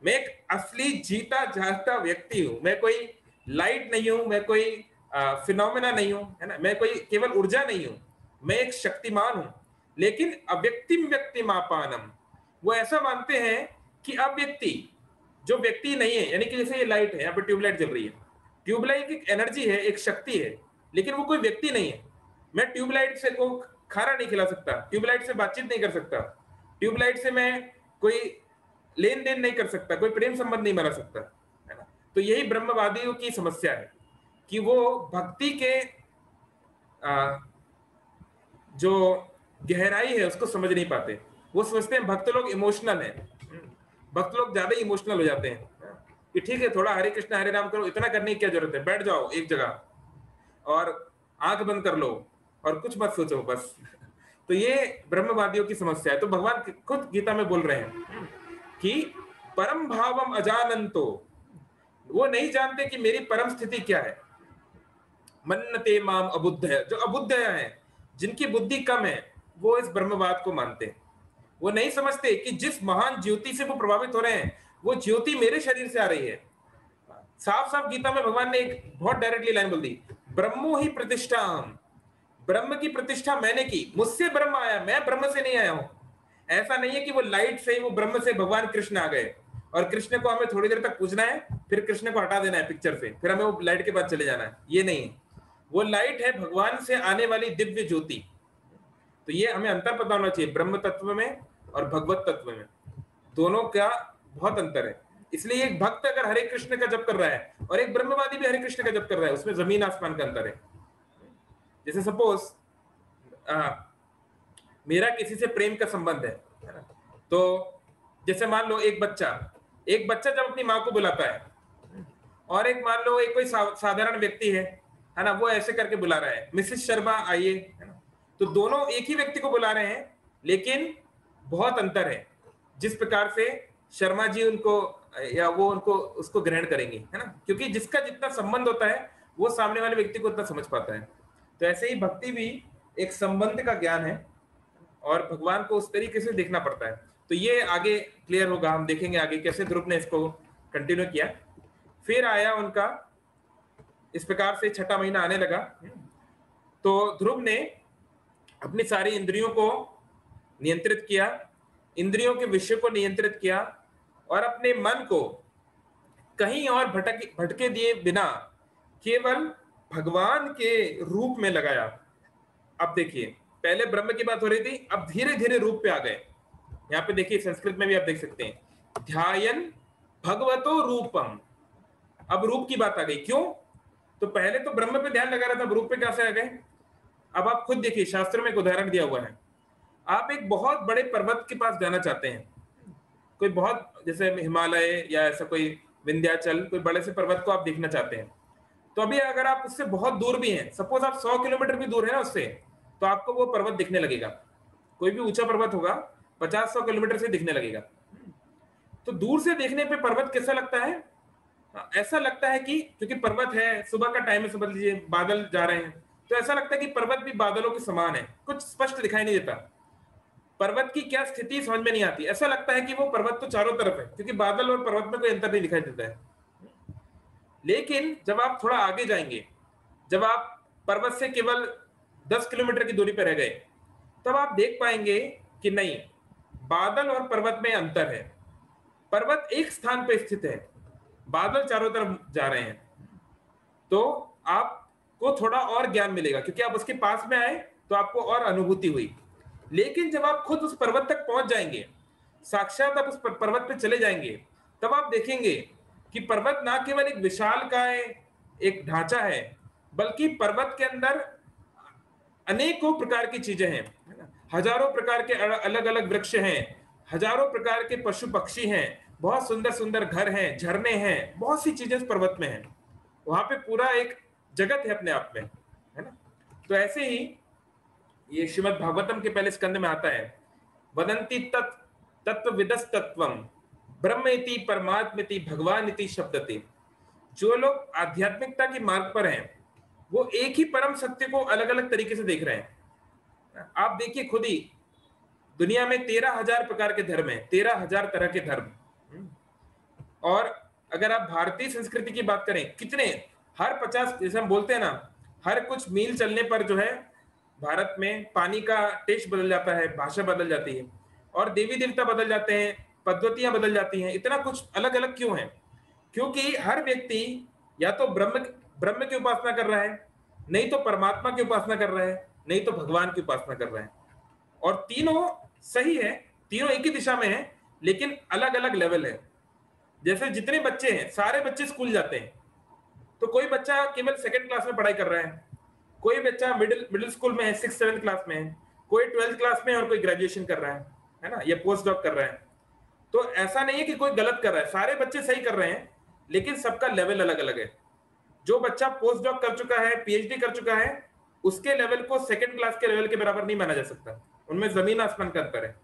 [SPEAKER 1] मैं एक असली जीता जागता व्यक्ति हूं, मैं कोई लाइट नहीं हूं, मैं कोई फिनोमेना नहीं हूं, है ना, मैं कोई केवल ऊर्जा नहीं हूं, मैं एक शक्तिमान हूं। लेकिन अव्यक्तिम व्यक्तिमापानम, वो ऐसा मानते हैं कि अव्यक्ति जो व्यक्ति नहीं है, यानी कि जैसे ये लाइट है, यहाँ पे ट्यूबलाइट जल रही है, ट्यूबलाइट एक एनर्जी है, एक शक्ति है, लेकिन वो कोई व्यक्ति नहीं है। मैं ट्यूबलाइट से को खाना नहीं खिला सकता, ट्यूबलाइट से बातचीत नहीं कर सकता, ट्यूबलाइट से मैं कोई लेन देन नहीं कर सकता, कोई प्रेम संबंध नहीं बना सकता, है ना। तो यही ब्रह्मवादियों की समस्या है कि वो भक्ति के जो गहराई है उसको समझ नहीं पाते। वो समझते हैं भक्त लोग इमोशनल हैं, भक्त लोग ज्यादा इमोशनल हो जाते हैं कि ठीक है थोड़ा हरे कृष्ण हरे राम करो, इतना करने की क्या जरूरत है, बैठ जाओ एक जगह और आंख बंद कर लो और कुछ मत सोचो बस। तो ये ब्रह्मवादियों की समस्या है। तो भगवान खुद गीता में बोल रहे हैं कि परम भावम अजानंतो, वो नहीं जानते कि मेरी परम स्थिति क्या है। मन्नते माम अबुद्धया, जो अबुद्धया है, जिनकी बुद्धि कम है, वो इस ब्रह्मवाद को मानते हैं। वो नहीं समझते कि जिस महान ज्योति से वो प्रभावित हो रहे हैं, वो ज्योति मेरे शरीर से आ रही है। साफ साफ गीता में भगवान ने एक बहुत डायरेक्टली लाइन बोल दी, ब्रह्मो ही प्रतिष्ठा, ब्रह्म की प्रतिष्ठा मैंने की, मुझसे ब्रह्म आया, मैं ब्रह्म से नहीं आया हूं। ऐसा नहीं है कि वो लाइट से, वो ब्रह्म से भगवान कृष्ण आ गए और कृष्ण को हमें थोड़ी देर तक पूजना है, फिर कृष्ण को हटा देना है पिक्चर से, फिर हमें वो लाइट के बाद चले जाना है, ये नहीं है। वो लाइट है भगवान से आने वाली दिव्य ज्योति। तो ये हमें अंतर पता होना चाहिए ब्रह्म तत्व में और भगवत तत्व में, दोनों का बहुत अंतर है। इसलिए एक भक्त अगर हरे कृष्ण का जप कर रहा है और एक ब्रह्मवादी भी हरे कृष्ण का जप कर रहा है, उसमें जमीन आसमान का अंतर है। जैसे सपोज मेरा किसी से प्रेम का संबंध है ना? तो जैसे मान लो एक बच्चा जब अपनी माँ को बुलाता है, और एक मान लो एक कोई साधारण व्यक्ति है ना, वो ऐसे करके बुला रहा है, मिसेस शर्मा आइए, है ना। तो दोनों एक ही व्यक्ति को बुला रहे हैं, लेकिन बहुत अंतर है जिस प्रकार से शर्मा जी उनको या वो उनको उसको ग्रहण करेंगे, है ना, क्योंकि जिसका जितना संबंध होता है वो सामने वाले व्यक्ति को उतना समझ पाता है। तो ऐसे ही भक्ति भी एक संबंध का ज्ञान है, और भगवान को उस तरीके से देखना पड़ता है। तो ये आगे क्लियर होगा, हम देखेंगे आगे कैसे ध्रुव ने इसको कंटिन्यू किया। फिर आया उनका इस प्रकार से छठा महीना आने लगा, तो ध्रुव ने अपनी सारी इंद्रियों को नियंत्रित किया, इंद्रियों के विषय को नियंत्रित किया, और अपने मन को कहीं और भटके दिए बिना केवल भगवान के रूप में लगाया। अब देखिए, पहले ब्रह्म की बात हो रही थी, अब धीरे धीरे रूप पे आ गए। यहाँ पे देखिए संस्कृत में भी आप देख सकते हैं, ध्यायन भगवतो रूपम। अब रूप की बात आ गई, क्यों? तो पहले तो ब्रह्म पे ध्यान लगा रहा था, अब रूप पे कैसे आ गए? अब आप खुद देखिए, शास्त्र में एक उदाहरण दिया हुआ है। आप एक बहुत बड़े पर्वत के पास जाना चाहते हैं, कोई बहुत जैसे हिमालय या ऐसा कोई विंध्याचल, कोई बड़े से पर्वत को आप देखना चाहते हैं। तो अभी अगर आप उससे बहुत दूर भी हैं, सपोज आप 100 किलोमीटर भी दूर है ना उससे, तो आपको वो पर्वत दिखने लगेगा। कोई भी ऊंचा पर्वत होगा 50-100 किलोमीटर से दिखने लगेगा। तो दूर से देखने पे पर्वत कैसा लगता है? ऐसा लगता है कि क्योंकि पर्वत है, सुबह का टाइम है, समझ लीजिए बादल जा रहे हैं, तो ऐसा लगता है कि पर्वत भी बादलों के समान है, कुछ स्पष्ट दिखाई नहीं देता। पर्वत की क्या स्थिति समझ में नहीं आती, ऐसा लगता है कि वो पर्वत तो चारों तरफ है, क्योंकि बादल और पर्वत में कोई अंतर नहीं दिखाई देता है। लेकिन जब आप थोड़ा आगे जाएंगे, जब आप पर्वत से केवल 10 किलोमीटर की दूरी पर रह गए, तब आप देख पाएंगे कि नहीं, बादल और पर्वत में अंतर है। पर्वत एक स्थान पर स्थित है, बादल चारों तरफ जा रहे हैं। तो आपको थोड़ा और ज्ञान मिलेगा, क्योंकि आप उसके पास में आए तो आपको और अनुभूति हुई। लेकिन जब आप खुद उस पर्वत तक पहुंच जाएंगे, साक्षात आप उस पर्वत पे चले जाएंगे, तब आप देखेंगे कि पर्वत ना केवल एक विशालकाय एक ढांचा है, बल्कि पर्वत के अंदर अनेकों प्रकार की चीजें हैं, हजारों प्रकार के अलग अलग वृक्ष हैं, हजारों प्रकार के पशु पक्षी हैं, बहुत सुंदर सुंदर घर हैं, झरने हैं, बहुत सी चीजें इस पर्वत में हैं। वहां पे पूरा एक जगत है अपने आप में, है ना। तो ऐसे ही ये श्रीमद् भागवतम के पहले स्कंद में आता है, वदंती तत्वविदस् तत्वम ब्रह्मेति परमात्मेति भगवानिति शब्दते। जो लोग आध्यात्मिकता के मार्ग पर हैं, वो एक ही परम सत्य को अलग अलग तरीके से देख रहे हैं। आप देखिए खुद ही, दुनिया में 13,000 प्रकार के धर्म हैं, 13,000 तरह के धर्म। और अगर आप भारतीय संस्कृति की बात करें, कितने, हर 50, जैसे हम बोलते हैं ना, हर कुछ मील चलने पर जो है भारत में पानी का टेस्ट बदल जाता है, भाषा बदल जाती है, और देवी देवता बदल जाते हैं, पद्धतियां बदल जाती हैं। इतना कुछ अलग अलग क्यों है? क्योंकि हर व्यक्ति या तो ब्रह्म की उपासना कर रहा है, नहीं तो परमात्मा की उपासना कर रहा है, नहीं तो भगवान की उपासना कर रहा है। और तीनों सही है, तीनों एक ही दिशा में है, लेकिन अलग अलग लेवल है। जैसे जितने बच्चे हैं, सारे बच्चे स्कूल जाते हैं, तो कोई बच्चा केवल 2nd क्लास में पढ़ाई कर रहा है, कोई बच्चा मिडिल स्कूल में है, 6th-7th क्लास में है, कोई 12th क्लास में है, और कोई ग्रेजुएशन कर रहा है ना, या पोस्ट डॉक कर रहा है। तो ऐसा नहीं है कि कोई गलत कर रहा है, सारे बच्चे सही कर रहे हैं, लेकिन सबका लेवल अलग अलग है। जो बच्चा पोस्ट डॉक कर चुका है, पीएचडी कर चुका है, उसके लेवल को 2nd क्लास के लेवल के बराबर नहीं माना जा सकता, उनमें जमीन आसमान का अंतर है।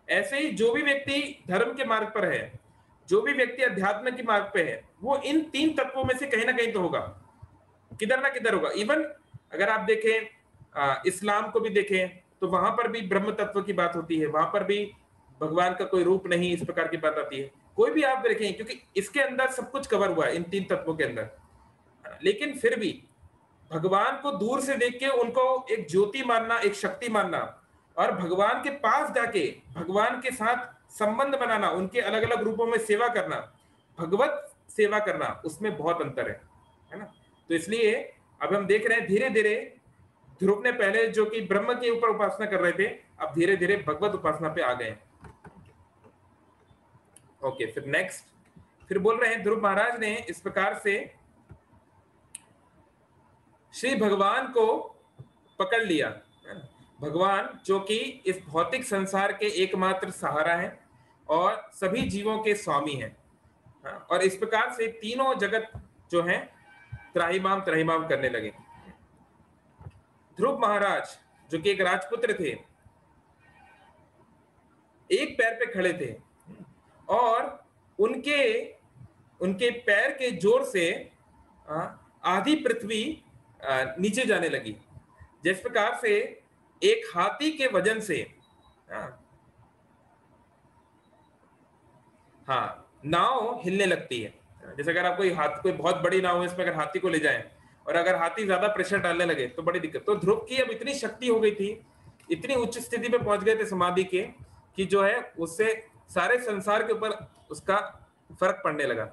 [SPEAKER 1] ऐसे ही जो भी व्यक्ति धर्म के मार्ग पर है, जो भी व्यक्ति अध्यात्म के मार्ग पे है, वो इन 3 तत्वों में से कहीं ना कहीं तो होगा, किधर ना किधर होगा। इवन अगर आप देखें इस्लाम को भी देखें, तो वहां पर भी ब्रह्म तत्व की बात होती है, वहां पर भी भगवान का कोई रूप नहीं, इस प्रकार की बात आती है। कोई भी आप देखें, क्योंकि इसके अंदर सब कुछ कवर हुआ है इन 3 तत्वों के अंदर। लेकिन फिर भी भगवान को दूर से देख के उनको एक ज्योति मानना, एक शक्ति मानना, और भगवान के पास जाके भगवान के साथ संबंध बनाना, उनके अलग अलग रूपों में सेवा करना, भगवत सेवा करना, उसमें बहुत अंतर है ना। तो इसलिए अब हम देख रहे हैं धीरे धीरे ध्रुव ने पहले जो कि ब्रह्म के ऊपर उपासना कर रहे थे, अब धीरे धीरे भगवत उपासना पे आ गए। ओके, फिर नेक्स्ट फिर बोल रहे हैं ध्रुव महाराज ने इस प्रकार से श्री भगवान को पकड़ लिया। भगवान जो कि इस भौतिक संसार के एकमात्र सहारा है और सभी जीवों के स्वामी हैं, और इस प्रकार से तीनों जगत जो है त्राहिमाम त्राहिमाम करने लगे। ध्रुव महाराज जो कि एक राजपुत्र थे, एक पैर पे खड़े थे और उनके उनके पैर के जोर से आधी पृथ्वी नीचे जाने लगी। जिस प्रकार से एक हाथी के वजन से नाव हिलने लगती है। जैसे अगर आप कोई बहुत बड़ी नाव है, इसमें अगर हाथी को ले जाएं और अगर हाथी ज्यादा प्रेशर डालने लगे तो बड़ी दिक्कत। तो ध्रुव की अब इतनी शक्ति हो गई थी, इतनी उच्च स्थिति पे पहुंच गए थे समाधि के, कि जो है उससे सारे संसार के ऊपर उसका फर्क पड़ने लगा।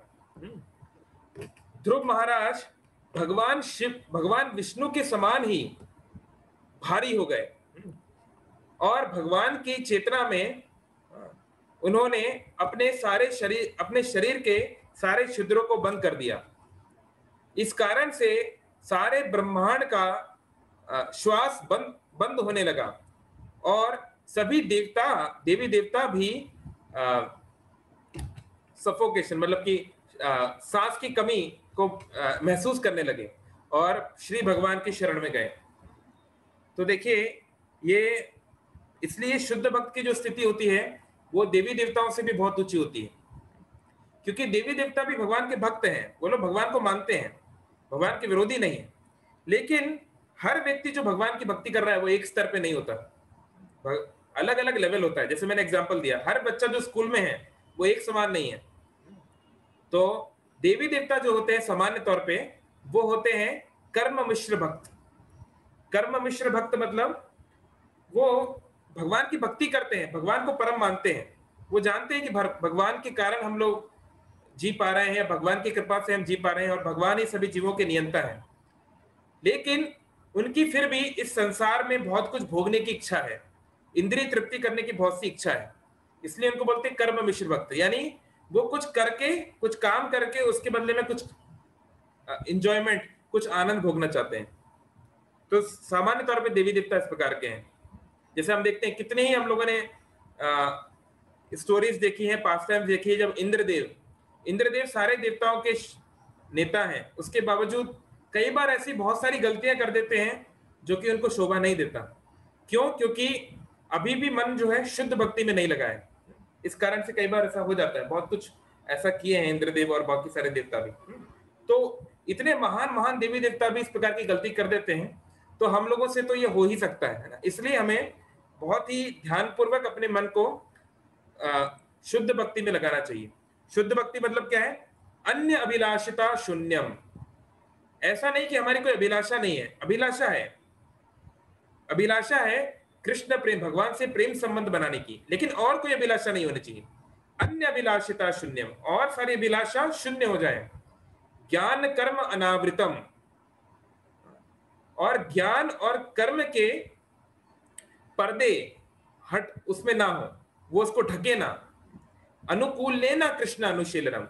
[SPEAKER 1] ध्रुव महाराज भगवान विष्णु के समान ही भारी हो गए और भगवान की चेतना में उन्होंने अपने शरीर के सारे छिद्रों को बंद कर दिया। इस कारण से सारे ब्रह्मांड का श्वास बंद होने लगा और सभी देवी देवता भी सफोकेशन मतलब कि सांस की कमी को महसूस करने लगे और श्री भगवान की शरण में गए। तो देखिए, ये इसलिए शुद्ध भक्त की जो स्थिति होती है वो देवी देवताओं से भी बहुत ऊंची होती है, क्योंकि देवी देवता भी भगवान के भक्त हैं, वो लोग भगवान को मानते हैं, भगवान के विरोधी नहीं है। लेकिन हर व्यक्ति जो भगवान की भक्ति कर रहा है वो एक स्तर पे नहीं होता, अलग अलग लेवल होता है। जैसे मैंने एग्जांपल दिया, हर बच्चा जो स्कूल में है वो एक समान नहीं है। तो देवी देवता जो होते हैं सामान्य तौर पे वो होते हैं कर्म मिश्र भक्त। कर्म मिश्र भक्त मतलब वो भगवान की भक्ति करते हैं, भगवान को परम मानते हैं, वो जानते हैं कि भगवान के कारण हम लोग जी पा रहे हैं, भगवान की कृपा से हम जी पा रहे हैं और भगवान ही सभी जीवों के नियंता है। लेकिन उनकी फिर भी इस संसार में बहुत कुछ भोगने की इच्छा है, इंद्रिय तृप्ति करने की बहुत सी इच्छा है, इसलिए उनको बोलते हैं कर्म मिश्र भक्त। यानी वो कुछ काम करके उसके बदले में कुछ इंजॉयमेंट, कुछ आनंद भोगना चाहते हैं। तो सामान्य तौर पे देवी देवता इस प्रकार के हैं। जैसे हम देखते हैं कितने ही हम लोगों ने स्टोरीज देखी है, पास टाइम देखी है, जब इंद्रदेव सारे देवताओं के नेता हैं, उसके बावजूद कई बार ऐसी बहुत सारी गलतियां कर देते हैं जो कि उनको शोभा नहीं देता। क्यों? क्योंकि अभी भी मन जो है शुद्ध भक्ति में नहीं लगा है। इस कारण से कई बार ऐसा हो जाता है, बहुत कुछ ऐसा किए हैं इंद्रदेव और बाकी सारे देवता भी। तो इतने महान महान देवी देवता भी इस प्रकार की गलती कर देते हैं, तो हम लोगों से तो ये हो ही सकता है ना। इसलिए हमें बहुत ही ध्यानपूर्वक अपने मन को शुद्ध भक्ति में लगाना चाहिए। शुद्ध भक्ति मतलब क्या है? अन्य अभिलाषिता शून्यम। ऐसा नहीं कि हमारी कोई अभिलाषा नहीं है, अभिलाषा है कृष्ण प्रेम, भगवान से प्रेम संबंध बनाने की, लेकिन और कोई अभिलाषा नहीं होनी चाहिए। अन्य अभिलाषिता शून्यम, और सारी अभिलाषा शून्य हो जाए। ज्ञान कर्म अनावृतम, और ज्ञान और कर्म के पर्दे उसमें ना हो, वो उसको ढके ना। अनुकूल लेना कृष्ण अनुशीलनम,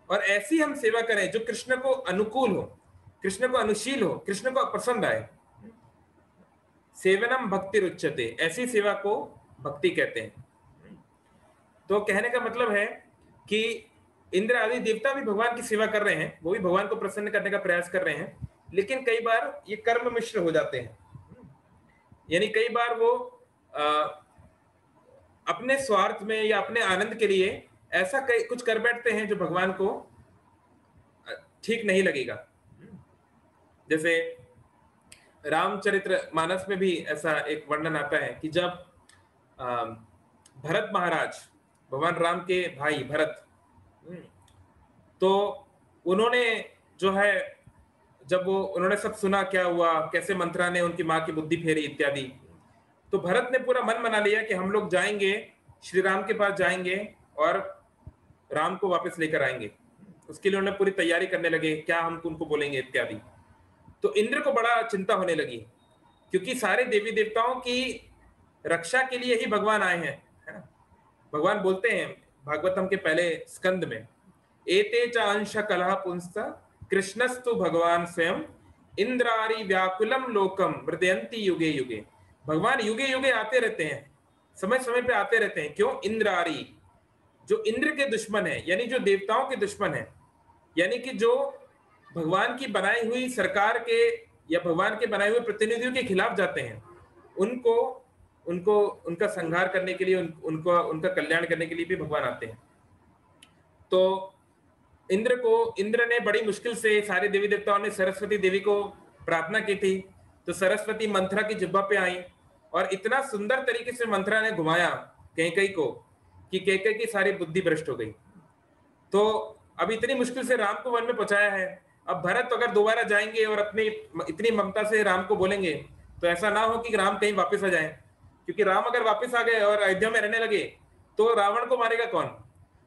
[SPEAKER 1] और ऐसी हम सेवा करें जो कृष्ण को अनुकूल हो, कृष्ण को अनुशील हो, कृष्ण को पसंद आए। सेवनम भक्ति रुच्यते, ऐसी सेवा को भक्ति कहते हैं। तो कहने का मतलब है कि इंद्र आदि देवता भी भगवान की सेवा कर रहे हैं, वो भी भगवान को प्रसन्न करने का प्रयास कर रहे हैं, लेकिन कई बार ये कर्म मिश्र हो जाते हैं। यानी कई बार वो अपने स्वार्थ में या अपने आनंद के लिए ऐसा कुछ कर बैठते हैं जो भगवान को ठीक नहीं लगेगा। जैसे रामचरित्र मानस में भी ऐसा एक वर्णन आता है कि जब भरत महाराज, भगवान राम के भाई भरत, तो उन्होंने जो है जब उन्होंने सब सुना क्या हुआ, कैसे मंत्रा ने उनकी माँ की बुद्धि फेरी इत्यादि, तो भरत ने पूरा मन बना लिया कि हम लोग जाएंगे, श्री राम के पास जाएंगे और राम को वापस लेकर आएंगे। उसके लिए उन्होंने पूरी तैयारी करने लगे, क्या हम उनको बोलेंगे इत्यादि। तो इंद्र को बड़ा चिंता होने लगी, क्योंकि सारे देवी देवताओं की रक्षा के लिए ही भगवान आए हैं, है ना। भगवान बोलते हैं भागवतम के पहले स्कंद में, एते च अंश कलह पुंस्त कृष्णस्तु भगवान स्वयं इंद्रारी व्याकुलम लोकम मृदयंती युगे युगे। भगवान युगे युगे आते रहते हैं, समय समय पे आते रहते हैं। क्यों? इंद्रारी, जो इंद्र के दुश्मन है, यानी जो देवताओं के दुश्मन है, यानी कि जो भगवान की बनाई हुई सरकार के या भगवान के बनाए हुए प्रतिनिधियों के खिलाफ जाते हैं, उनको उनको उनका संहार करने के लिए, उनको उनका कल्याण करने के लिए भी भगवान आते हैं। तो इंद्र ने बड़ी मुश्किल से, सारे देवी देवताओं ने सरस्वती देवी को प्रार्थना की थी, तो सरस्वती मंथरा की जिह्वा पे आई और इतना सुंदर तरीके से मंथरा ने घुमाया कैकेयी को कि कैकेयी की सारी बुद्धि भ्रष्ट हो गई। तो अब इतनी मुश्किल से राम को वन में पहुंचाया है। अब भरत अगर दोबारा जाएंगे और अपनी इतनी ममता से राम को बोलेंगे, तो ऐसा ना हो कि राम कहीं वापस आ जाए, क्योंकि राम अगर वापस आ गए और अयोध्या में रहने लगे तो रावण को मारेगा कौन,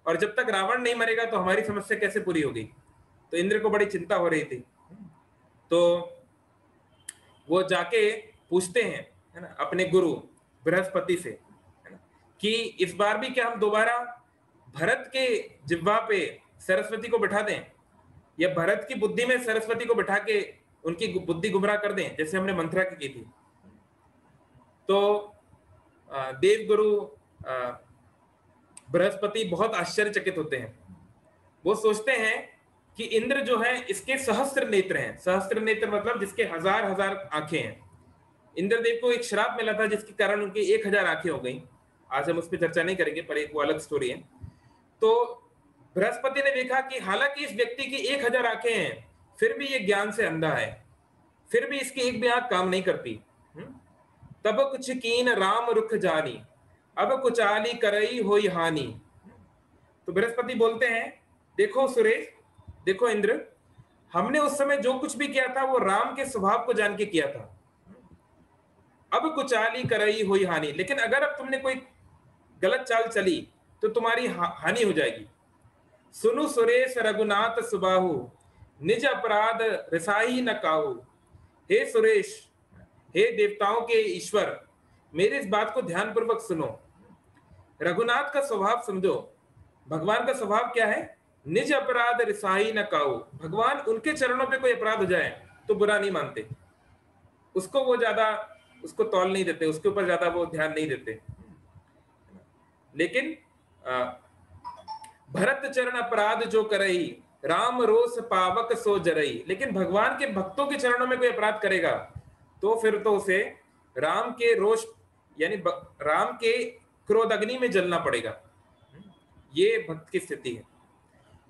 [SPEAKER 1] और जब तक रावण नहीं मरेगा तो हमारी समस्या कैसे पूरी होगी। तो इंद्र को बड़ी चिंता हो रही थी। तो वो जाके पूछते हैं, है ना, अपने गुरु बृहस्पति से, है ना, कि इस बार भी क्या हम दोबारा भरत के जिह्वा पे सरस्वती को बिठा दें, या भरत की बुद्धि में सरस्वती को बिठा के उनकी बुद्धि गुमराह कर दें, जैसे हमने मंथरा की थी। तो देव गुरु बृहस्पति बहुत आश्चर्यचकित होते हैं। वो सोचते हैं कि इंद्र जो है इसके सहस्त्र नेत्र हैं। सहस्त्र नेत्र मतलब जिसके हजार हजार आंखें हैं। इंद्रदेव को एक श्राप मिला था जिसके कारण उनकी 1000 आंखें हो गई। आज हम उस पर चर्चा नहीं करेंगे, पर एक वो अलग स्टोरी है। तो बृहस्पति ने देखा कि हालांकि इस व्यक्ति की 1000 आंखें हैं, फिर भी ये ज्ञान से अंधा है, फिर भी इसकी एक भी आंख काम नहीं करती। तब कुछ कीन राम रुख जानी, अब कुछ आली करई होई हानि। तो बृहस्पति बोलते हैं, देखो सुरेश, देखो इंद्र, हमने उस समय जो कुछ भी किया था वो राम के स्वभाव को जान के किया था। अब कुछ आली करई हुई हानि, लेकिन अगर अब तुमने कोई गलत चाल चली तो तुम्हारी हानि हो जाएगी। सुनु सुरेश रघुनाथ सुबाहु, निज अपराध रिसाई न काहू। हे सुरेश, हे देवताओं के ईश्वर, मेरी इस बात को ध्यानपूर्वक सुनो। रघुनाथ का स्वभाव समझो। भगवान का स्वभाव क्या है? निज अपराध रिसाई न काहू। भगवान उनके चरणों पे कोई अपराध हो जाए तो बुरा नहीं मानते, उसको वो ज्यादा उसको तौल नहीं देते, उसके ऊपर ज्यादा वो ध्यान नहीं देते। लेकिन भरत चरण अपराध जो करई, राम रोष पावक सो जरई। लेकिन भगवान के भक्तों के चरणों में कोई अपराध करेगा तो फिर तो उसे राम के रोष यानी राम के क्रोध अग्नि में जलना पड़ेगा। ये भक्त की स्थिति है।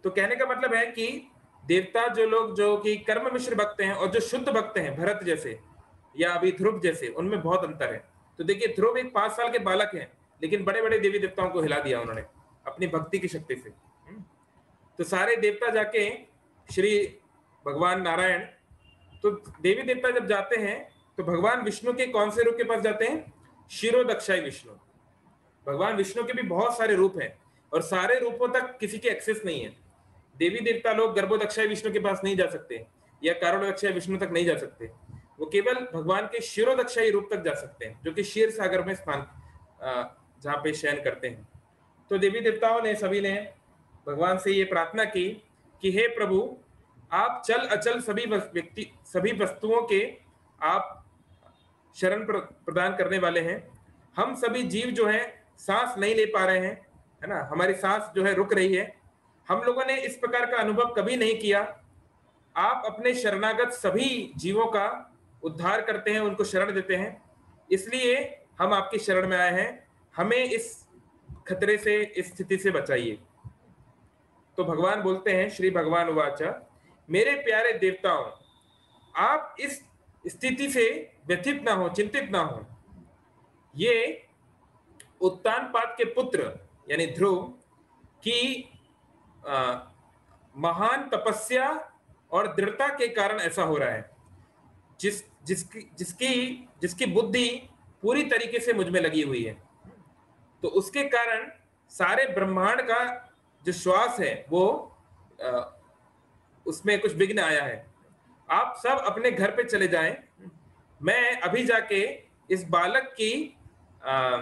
[SPEAKER 1] तो कहने का मतलब है कि देवता जो लोग जो कि कर्म मिश्र भक्त हैं और जो शुद्ध भक्त हैं, भरत जैसे या अभी ध्रुव जैसे, उनमें बहुत अंतर है। तो देखिए, ध्रुव एक 5 साल के बालक हैं, लेकिन बड़े बड़े देवी देवताओं को हिला दिया उन्होंने अपनी भक्ति की शक्ति से। तो सारे देवता जाके श्री भगवान नारायण, तो देवी देवता जब जाते हैं तो भगवान विष्णु के कौन से रूप के पास जाते हैं? शिरोदक्षाई विष्णु। भगवान विष्णु के भी बहुत सारे रूप हैं और सारे रूपों तक किसी के एक्सेस नहीं है। देवी देवता लोग गर्भोदक्षाई विष्णु के पास नहीं जा सकते या कारोदक्षाई विष्णु तक नहीं जा सकते। वो केवल भगवान के शिरोदक्षाई रूप तक जा सकते हैं, जो कि क्षीर सागर में स्थान जहाँ पे शयन करते हैं। तो देवी देवताओं ने सभी ने भगवान से ये प्रार्थना की कि हे प्रभु, आप चल अचल सभी वस्तुओं के आप शरण प्रदान करने वाले हैं। हम सभी जीव जो हैं सांस नहीं ले पा रहे हैं, है ना, हमारी सांस जो है रुक रही है। हम लोगों ने इस प्रकार का अनुभव कभी नहीं किया। आप अपने शरणागत सभी जीवों का उद्धार करते हैं, उनको शरण देते हैं, इसलिए हम आपकी शरण में आए हैं। हमें इस खतरे से, इस स्थिति से बचाइए। तो भगवान बोलते हैं, श्री भगवान उवाचा, मेरे प्यारे देवताओं, आप इस स्थिति से व्यथित ना हो, चिंतित ना हो। ये उत्तानपाद के पुत्र यानी ध्रुव की महान तपस्या और दृढ़ता के कारण ऐसा हो रहा है। जिसकी बुद्धि पूरी तरीके से मुझ में लगी हुई है, तो उसके कारण सारे ब्रह्मांड का जो श्वास है वो उसमें कुछ विघ्न आया है। आप सब अपने घर पे चले जाएं, मैं अभी जाके इस बालक की आ,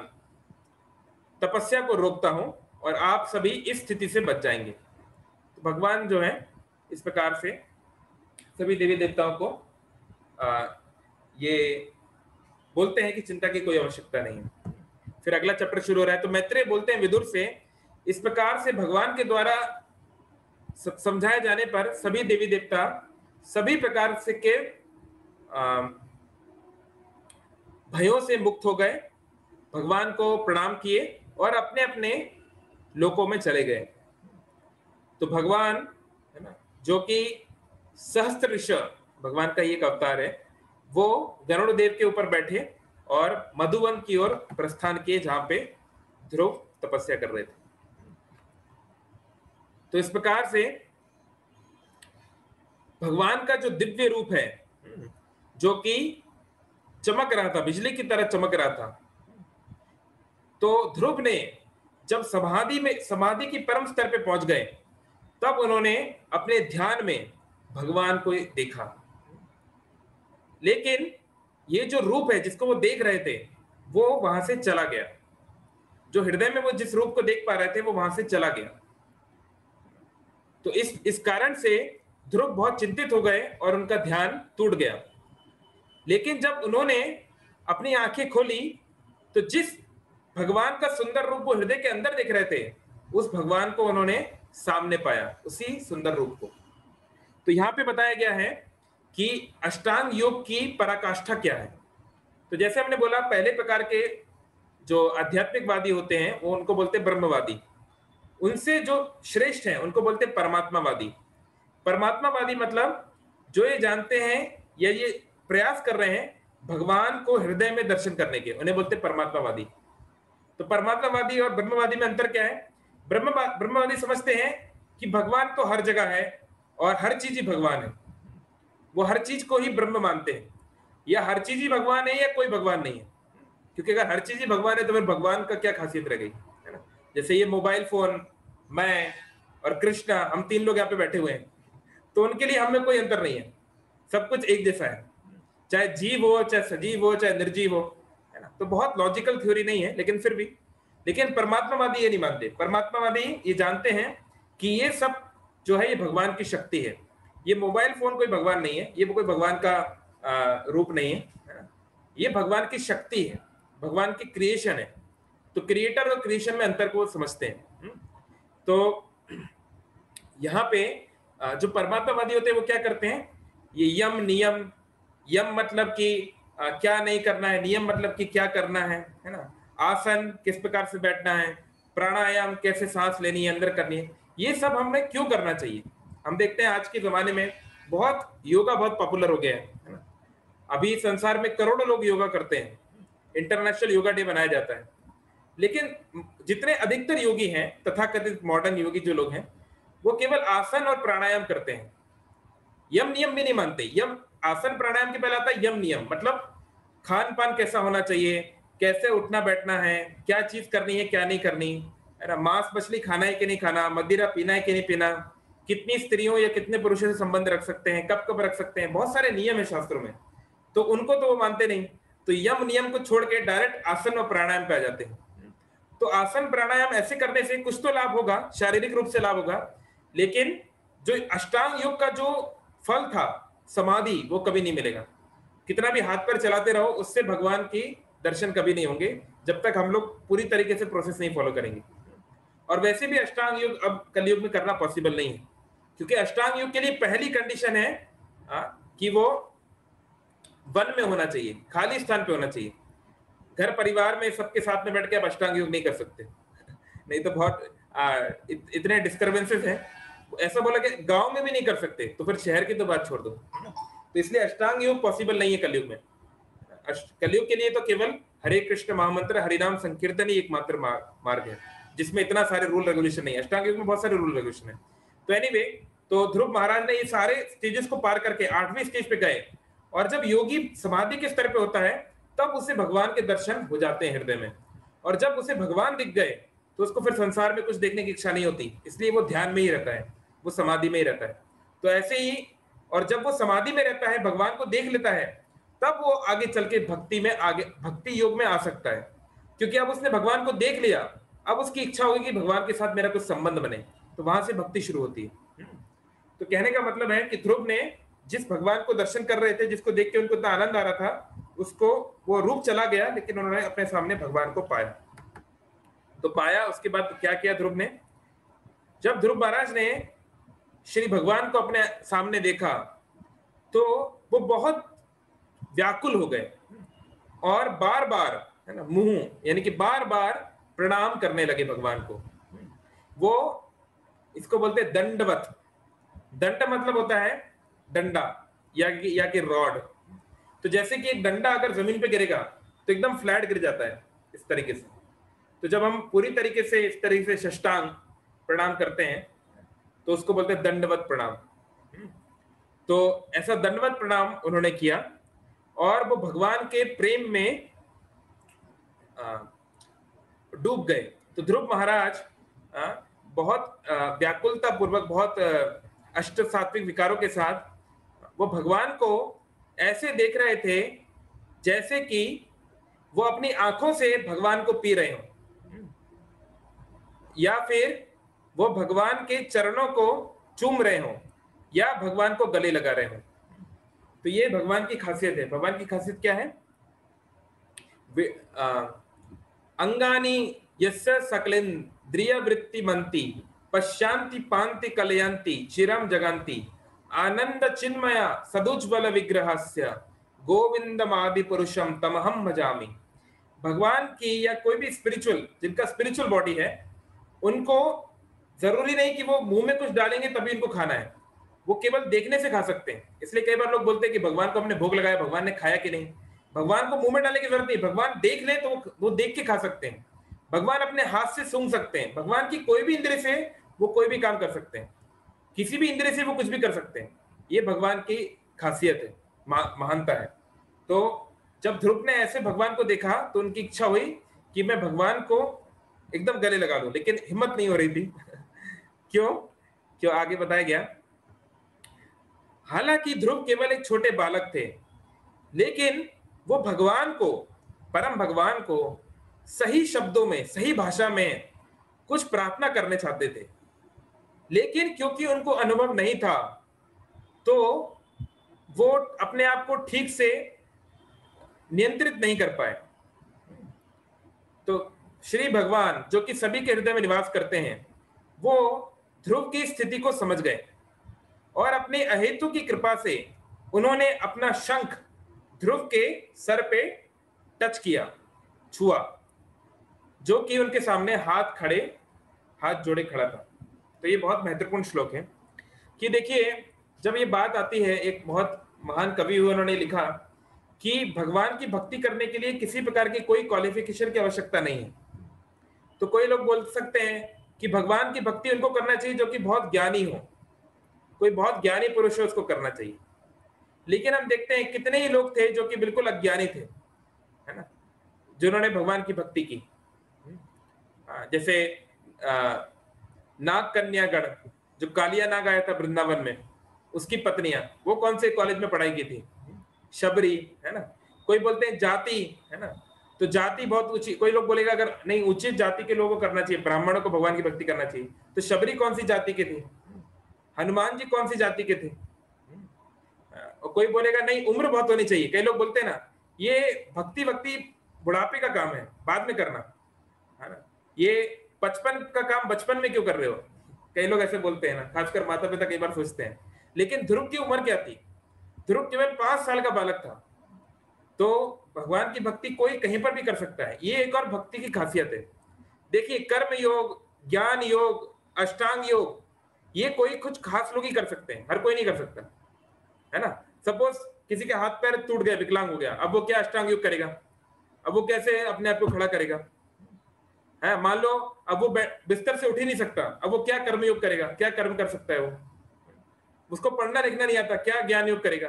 [SPEAKER 1] तपस्या को रोकता हूं और आप सभी इस स्थिति से बच जाएंगे। तो भगवान जो है इस प्रकार से सभी देवी देवताओं को आ, ये बोलते हैं कि चिंता की कोई आवश्यकता नहीं है। फिर अगला चैप्टर शुरू हो रहा है। तो मैत्रेय बोलते हैं विदुर से, इस प्रकार से भगवान के द्वारा समझाए जाने पर सभी देवी देवता सभी प्रकार से के भयों से मुक्त हो गए, भगवान को प्रणाम किए और अपने अपने लोकों में चले गए। तो भगवान है ना, जो कि सहस्त्र ऋषभ भगवान का एक अवतार है, वो गरुड़ देव के ऊपर बैठे और मधुवन की ओर प्रस्थान किए, जहां पे ध्रुव तपस्या कर रहे थे। तो इस प्रकार से भगवान का जो दिव्य रूप है, जो कि चमक रहा था, बिजली की तरह चमक रहा था, तो ध्रुव ने जब समाधि की परम स्तर पे पहुंच गए, तब उन्होंने अपने ध्यान में भगवान को देखा। लेकिन ये जो रूप है जिसको वो देख रहे थे, वो वहां से चला गया। जो हृदय में वो जिस रूप को देख पा रहे थे, वो वहां से चला गया। तो इस कारण से ध्रुव बहुत चिंतित हो गए और उनका ध्यान टूट गया। लेकिन जब उन्होंने अपनी आंखें खोली, तो जिस भगवान का सुंदर रूप वो हृदय के अंदर देख रहे थे, उस भगवान को उन्होंने सामने पाया, उसी सुंदर रूप को। तो यहां पे बताया गया है कि अष्टांग योग की पराकाष्ठा क्या है। तो जैसे हमने बोला, पहले प्रकार के जो आध्यात्मिकवादी होते हैं, वो उनको बोलते हैं ब्रह्मवादी। उनसे जो श्रेष्ठ है उनको बोलते हैं परमात्मावादी। परमात्मावादी मतलब जो ये जानते हैं या ये प्रयास कर रहे हैं भगवान को हृदय में दर्शन करने के, उन्हें बोलते हैं परमात्मावादी। तो परमात्मावादी और ब्रह्मवादी में अंतर क्या है? ब्रह्मवादी समझते हैं कि भगवान तो हर जगह है और हर चीज ही भगवान है। वो हर चीज को ही ब्रह्म मानते हैं, या हर चीज ही भगवान है या कोई भगवान नहीं है। क्योंकि अगर हर चीज ही भगवान है तो फिर भगवान का क्या खासियत रह गई, है ना? जैसे ये मोबाइल फोन, मैं और कृष्णा, हम तीन लोग यहाँ पे बैठे हुए हैं, तो उनके लिए हमें कोई अंतर नहीं है, सब कुछ एक जैसा है, चाहे जीव हो, चाहे सजीव हो, चाहे निर्जीव हो, है ना? तो बहुत लॉजिकल थ्योरी नहीं है, लेकिन फिर भी। लेकिन परमात्मावादी ये नहीं मानते। परमात्मावादी ये जानते हैं कि ये सब जो है ये भगवान की शक्ति है। ये मोबाइल फोन कोई भगवान नहीं है, ये कोई भगवान का रूप नहीं है, है ना? ये भगवान की शक्ति है, भगवान की क्रिएशन है। तो क्रिएटर और क्रिएशन में अंतर को समझते हैं। तो यहाँ पे जो परमात्मावादी होते हैं वो क्या करते हैं, ये यम नियम, यम मतलब कि क्या नहीं करना है, नियम मतलब कि क्या करना है ना? आसन किस प्रकार से बैठना है, प्राणायाम कैसे सांस लेनी है, अंदर करनी है, ये सब हमें क्यों करना चाहिए। हम देखते हैं आज के जमाने में बहुत योगा बहुत पॉपुलर हो गया है ना? अभी संसार में करोड़ों लोग योगा करते हैं, इंटरनेशनल योगा डे मनाया जाता है। लेकिन जितने अधिकतर योगी हैं, तथाकथित मॉडर्न योगी जो लोग हैं, वो केवल आसन और प्राणायाम करते हैं, यम नियम भी नहीं मानते। यम आसन प्राणायाम के पहले आता है यम नियम, मतलब खान पान कैसा होना चाहिए, कैसे उठना बैठना है, क्या चीज करनी है क्या नहीं करनी, है ना? मांस मछली खाना है कि नहीं खाना, मदिरा पीना है कि नहीं पीना, कितनी स्त्रियों या कितने पुरुषों से संबंध रख सकते हैं, कब कब रख सकते हैं, बहुत सारे नियम है शास्त्रों में। तो उनको तो वो मानते नहीं। तो यम नियम को छोड़ के डायरेक्ट आसन और प्राणायाम पे आ जाते हैं। तो आसन प्राणायाम ऐसे करने से कुछ तो लाभ होगा, शारीरिक रूप से लाभ होगा, लेकिन जो अष्टांग योग का जो फल था समाधि, वो कभी नहीं मिलेगा। कितना भी हाथ पैर चलाते रहो, उससे भगवान की दर्शन कभी नहीं होंगे, जब तक हम लोग पूरी तरीके से प्रोसेस नहीं फॉलो करेंगे। और वैसे भी अष्टांग योग अब कलयुग में करना पॉसिबल नहीं है, क्योंकि अष्टांग योग के लिए पहली कंडीशन है कि वो वन में होना चाहिए, खाली स्थान पे होना चाहिए। घर परिवार में सबके साथ में बैठ के आप अष्टांग योग नहीं कर सकते नहीं तो बहुत इतने डिस्टर्बेंसेस हैं। ऐसा बोला कि गांव में भी नहीं कर सकते, तो फिर शहर की तो बात छोड़ दो। तो इसलिए अष्टांग योग पॉसिबल नहीं है कलयुग में। कलयुग के लिए तो केवल हरे कृष्ण महामंत्र, हरिनाम संकीर्तन ही एकमात्र मार्ग है, जिसमें इतना सारे रूल रेगुलेशन नहीं है। अष्टांग योग में बहुत सारे रूल रेगुलेशन है। तो एनीवे, तो ध्रुव महाराज ने ये सारे स्टेजेस को पार करके 8वीं स्टेज पे गए, और जब योगी समाधि के स्तर पे होता है, तब उसे भगवान के दर्शन हो जाते हैं हृदय में। और जब उसे भगवान दिख गए, तो उसको फिर संसार में कुछ देखने की इच्छा नहीं होती, इसलिए वो ध्यान में ही रहता है, वो समाधि में ही रहता है। तो ऐसे ही, और जब वो समाधि में रहता है, भगवान को देख लेता है, तब वो आगे चल के भक्ति में, आगे भक्ति योग में आ सकता है, क्योंकि अब उसने भगवान को देख लिया। अब उसकी इच्छा होगी कि भगवान के साथ मेरा कुछ संबंध बने, तो वहां से भक्ति शुरू होती है। तो कहने का मतलब है कि ध्रुव ने जिस भगवान को दर्शन कर रहे थे, जिसको देख के उनको इतना आनंद आ रहा था, उसको वो रूप चला गया, लेकिन उन्होंने अपने सामने भगवान को पाया। तो पाया, उसके बाद क्या किया ध्रुव ने? जब ध्रुव महाराज ने श्री भगवान को अपने सामने देखा, तो वो बहुत व्याकुल हो गए और बार बार, है ना, मुंह यानी कि बार बार प्रणाम करने लगे भगवान को। वो इसको बोलते हैं दंडवत। दंड मतलब होता है डंडा या कि रॉड। तो जैसे कि एक डंडा अगर जमीन पे गिरेगा तो एकदम फ्लैट गिर जाता है, इस तरीके से। तो जब हम पूरी तरीके से इस तरीके से साष्टांग प्रणाम करते हैं, तो उसको बोलते हैं दंडवत प्रणाम। तो ऐसा दंडवत प्रणाम उन्होंने किया और वो भगवान के प्रेम में डूब गए। तो ध्रुव महाराज बहुत व्याकुलता पूर्वक, बहुत अष्ट सात्विक विकारों के साथ वो भगवान को ऐसे देख रहे थे जैसे कि वो अपनी आंखों से भगवान को पी रहे हो, या फिर वो भगवान के चरणों को चूम रहे हो, या भगवान को गले लगा रहे हो। तो ये भगवान की खासियत है। भगवान की खासियत क्या है? अंगानी यस्य सकलेन्द्रिय वृत्ति मंती पश्यांति पांति कलयंती चिरम जगंती आनंद चिन्मय सदुज्वल विग्रहस्य गोविंदमादि पुरुषम तमहम भजामि। भगवान की या कोई भी स्पिरिचुअल, जिनका स्पिरिचुअल बॉडी है, उनको जरूरी नहीं कि वो मुंह में कुछ डालेंगे तभी उनको खाना है, वो केवल देखने से खा सकते हैं। इसलिए कई बार लोग बोलते हैं कि भगवान को हमने भोग लगाया, भगवान ने खाया कि नहीं। भगवान को मुंह में डालने की जरूरत नहीं, भगवान देख ले तो वो देख के खा सकते हैं। भगवान अपने हाथ से सूंघ सकते हैं। भगवान की कोई भी इंद्रिय से वो कोई भी काम कर सकते हैं, किसी भी इंद्रिय से वो कुछ भी कर सकते हैं। ये भगवान की खासियत है, महानता है। तो जब ध्रुव ने ऐसे भगवान को देखा तो उनकी इच्छा हुई कि मैं भगवान को एकदम गले लगा लूं, लेकिन हिम्मत नहीं हो रही थी। क्यों आगे बताया गया। हालांकि ध्रुव केवल एक छोटे बालक थे, लेकिन वो भगवान को, परम भगवान को सही शब्दों में, सही भाषा में कुछ प्रार्थना करने चाहते थे, लेकिन क्योंकि उनको अनुभव नहीं था, तो वो अपने आप को ठीक से नियंत्रित नहीं कर पाए। तो श्री भगवान, जो कि सभी के हृदय में निवास करते हैं, वो ध्रुव की स्थिति को समझ गए और अपनी अहेतु की कृपा से उन्होंने अपना शंख ध्रुव के सर पे टच किया, छुआ, जो कि उनके सामने हाथ जोड़े खड़ा था। तो ये बहुत महत्वपूर्ण श्लोक है कि देखिए, जब ये बात आती है, एक बहुत महान कवि हुए, उन्होंने लिखा कि भगवान की भक्ति करने के लिए किसी प्रकार की कोई क्वालिफिकेशन की आवश्यकता नहीं है। तो कोई लोग बोल सकते हैं कि भगवान की भक्ति उनको करना चाहिए जो कि बहुत ज्ञानी हो, कोई बहुत ज्ञानी पुरुष है, उसको करना चाहिए। लेकिन हम देखते हैं कितने ही लोग थे जो कि बिल्कुल अज्ञानी थे, है ना, जिन्होंने भगवान की भक्ति की। जैसे नाग कन्यागण, जो कालिया नाग आया था वृंदावन में, उसकी पत्नियां, वो कौन से कॉलेज में पढ़ाई की थी? शबरी, है ना। कोई बोलते हैं जाति, है ना, तो जाति बहुत ऊंची, कोई लोग बोलेगा अगर नहीं, उचित जाति के लोगों को करना चाहिए, ब्राह्मणों को भगवान की भक्ति करना चाहिए। तो शबरी कौन सी जाति के थे? हनुमान जी कौन सी जाति के थे? और कोई बोलेगा नहीं, उम्र बहुत होनी चाहिए। कई लोग बोलते हैं ना, ये भक्ति बुढ़ापे का काम है, बाद में करना, है ना, ये 55 का काम बचपन में क्यों कर रहे हो? कई लोग ऐसे बोलते हैं ना, खासकर माता पिता कई बार सोचते हैं। लेकिन ध्रुव की उम्र क्या थी? ध्रुव केवल 5 साल का बालक था। तो भगवान की भक्ति कोई कहीं पर भी कर सकता है। ये एक और भक्ति की खासियत है। देखिए, कर्म योग, ज्ञान योग, अष्टांग योग, ये कोई कुछ खास लोग ही कर सकते हैं, हर कोई नहीं कर सकता, है ना। सपोज किसी के हाथ पैर टूट गया, विकलांग हो गया, अब वो क्या अष्टांग योग करेगा? अब वो कैसे अपने आप को खड़ा करेगा? है, मान लो अब वो बिस्तर से उठ ही नहीं सकता, अब वो क्या कर्म योग करेगा? क्या कर्म कर सकता है वो? उसको पढ़ना लिखना नहीं आता, क्या ज्ञान योग करेगा?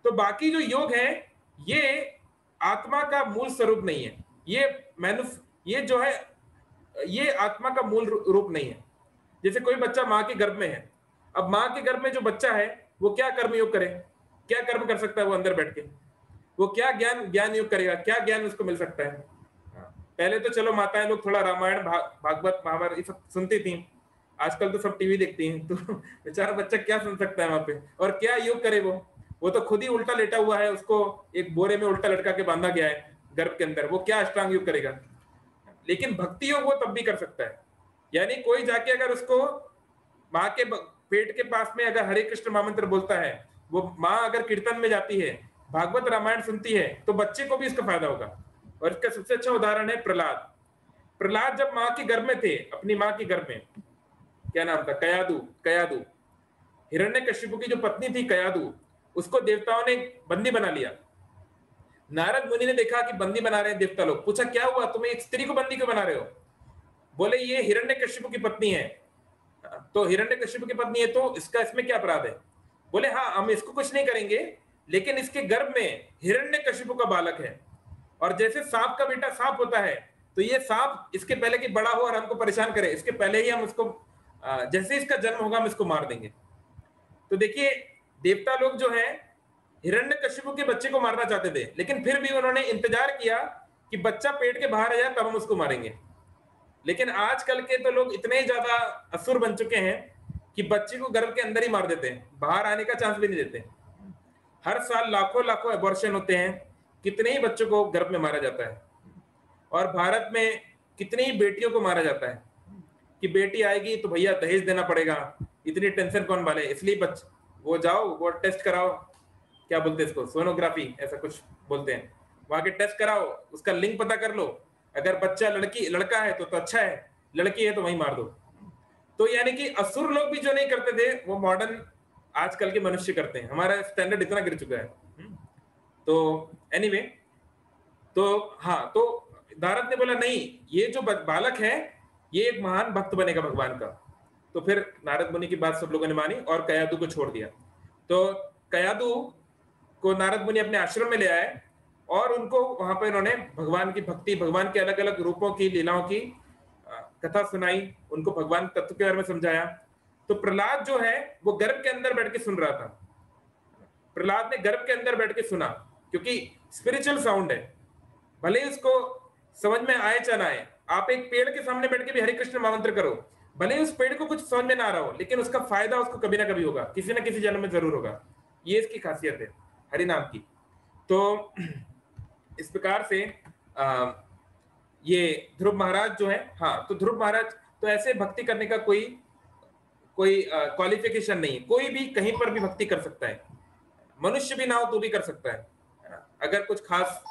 [SPEAKER 1] तो बाकी जो योग है, ये आत्मा का मूल स्वरूप नहीं है। ये जो है, ये आत्मा का मूल रूप नहीं है। जैसे कोई बच्चा माँ के गर्भ में है, अब माँ के गर्भ में जो बच्चा है, वो क्या कर्मयोग करे, क्या कर्म कर सकता है वो अंदर बैठ के, वो क्या ज्ञान योग करेगा, क्या ज्ञान उसको मिल सकता है। पहले तो चलो माताएं लोग थोड़ा रामायण भागवत महाभारत ये सब सुनती थी, आजकल तो सब टीवी देखती हैं, तो बेचारा बच्चा क्या सुन सकता है वहां पे, और क्या योग करे वो तो खुद ही उल्टा लेटा हुआ है, उसको एक बोरे में उल्टा लटका के बांधा गया है गर्भ के अंदर, वो क्या अष्टांग योग करेगा। लेकिन भक्ति योग वो तब भी कर सकता है, यानी कोई जाके अगर उसको माँ के पेट के पास में अगर हरे कृष्ण महामंत्र बोलता है, वो माँ अगर कीर्तन में जाती है, भागवत रामायण सुनती है, तो बच्चे को भी इसका फायदा होगा। और इसका सबसे अच्छा उदाहरण है प्रहलाद। प्रहलाद जब माँ के गर्भ में थे, अपनी माँ के गर्भ में, क्या नाम था, कयादू, हिरण्यकशिपु की जो पत्नी थी कयादू, उसको देवताओं ने बंदी बना लिया। नारद मुनि ने देखा कि बंदी बना रहे हैं देवता लोग, पूछा क्या हुआ, तुम्हें एक स्त्री को बंदी क्यों बना रहे हो। बोले ये हिरण्यकशिपु की पत्नी है। तो हिरण्यकशिपु की पत्नी है तो इसमें क्या अपराध है। बोले हाँ हम इसको कुछ नहीं करेंगे, लेकिन इसके गर्भ में हिरण्यकशिपु का बालक है, और जैसे सांप का बेटा सांप होता है, तो ये सांप इसके पहले कि बड़ा हो और हमको परेशान करे, इसके पहले ही हम उसको जैसे इसका जन्म होगा हम इसको मार देंगे। तो देखिए देवता लोग जो है हिरण्यकशिपु के बच्चे को मारना चाहते थे, लेकिन फिर भी उन्होंने इंतजार किया कि बच्चा पेट के बाहर आ जाए तब हम उसको मारेंगे। लेकिन आजकल के तो लोग इतने ज्यादा असुर बन चुके हैं कि बच्चे को गर्भ के अंदर ही मार देते हैं, बाहर आने का चांस भी नहीं देते। हर साल लाखों लाखों एबॉर्शन होते हैं, कितने ही बच्चों को गर्भ में मारा जाता है, और भारत में कितनी ही बेटियों को मारा जाता है कि बेटी आएगी तो भैया दहेज देना पड़ेगा, इतनी टेंशन कौन वाले, इसलिए वो जाओ वो टेस्ट कराओ, क्या बोलते हैं इसको, सोनोग्राफी ऐसा कुछ बोलते हैं, वहां के टेस्ट कराओ, उसका लिंग पता कर लो, अगर बच्चा लड़का है तो अच्छा है, लड़की है तो वहीं मार दो। तो यानी कि असुर लोग भी जो नहीं करते थे वो मॉडर्न आजकल के मनुष्य करते हैं, हमारा स्टैंडर्ड इतना गिर चुका है। तो एनीवे, तो हाँ, तो नारद ने बोला नहीं ये जो बालक है ये एक महान भक्त बनेगा भगवान का। तो फिर नारद मुनि की बात सब लोगों ने मानी और कयादू को छोड़ दिया। तो कयादू को नारद मुनि अपने आश्रम में ले आए और उनको वहां पर उन्होंने भगवान की भक्ति, भगवान के अलग अलग रूपों की, लीलाओं की कथा सुनाई, उनको भगवान तत्व के बारे में समझाया। तो प्रहलाद जो है वो गर्भ के अंदर बैठ के सुन रहा था, प्रहलाद ने गर्भ के अंदर बैठ के सुना, क्योंकि स्पिरिचुअल साउंड है, भले ही उसको समझ में आए चाहे ना आए। आप एक पेड़ के सामने बैठ के भी हरे कृष्ण महामंत्र करो, भले ही उस पेड़ को कुछ समझ में ना आ रहा हो, लेकिन उसका फायदा उसको कभी ना कभी होगा, किसी ना किसी जन्म में जरूर होगा। ये इसकी खासियत है हरि नाम की। तो इस प्रकार से ये ध्रुव महाराज जो है, हाँ, तो ध्रुव महाराज तो ऐसे भक्ति करने का कोई क्वालिफिकेशन नहीं, कोई भी कहीं पर भी भक्ति कर सकता है, मनुष्य भी ना हो तो भी कर सकता है ना, अगर कुछ खास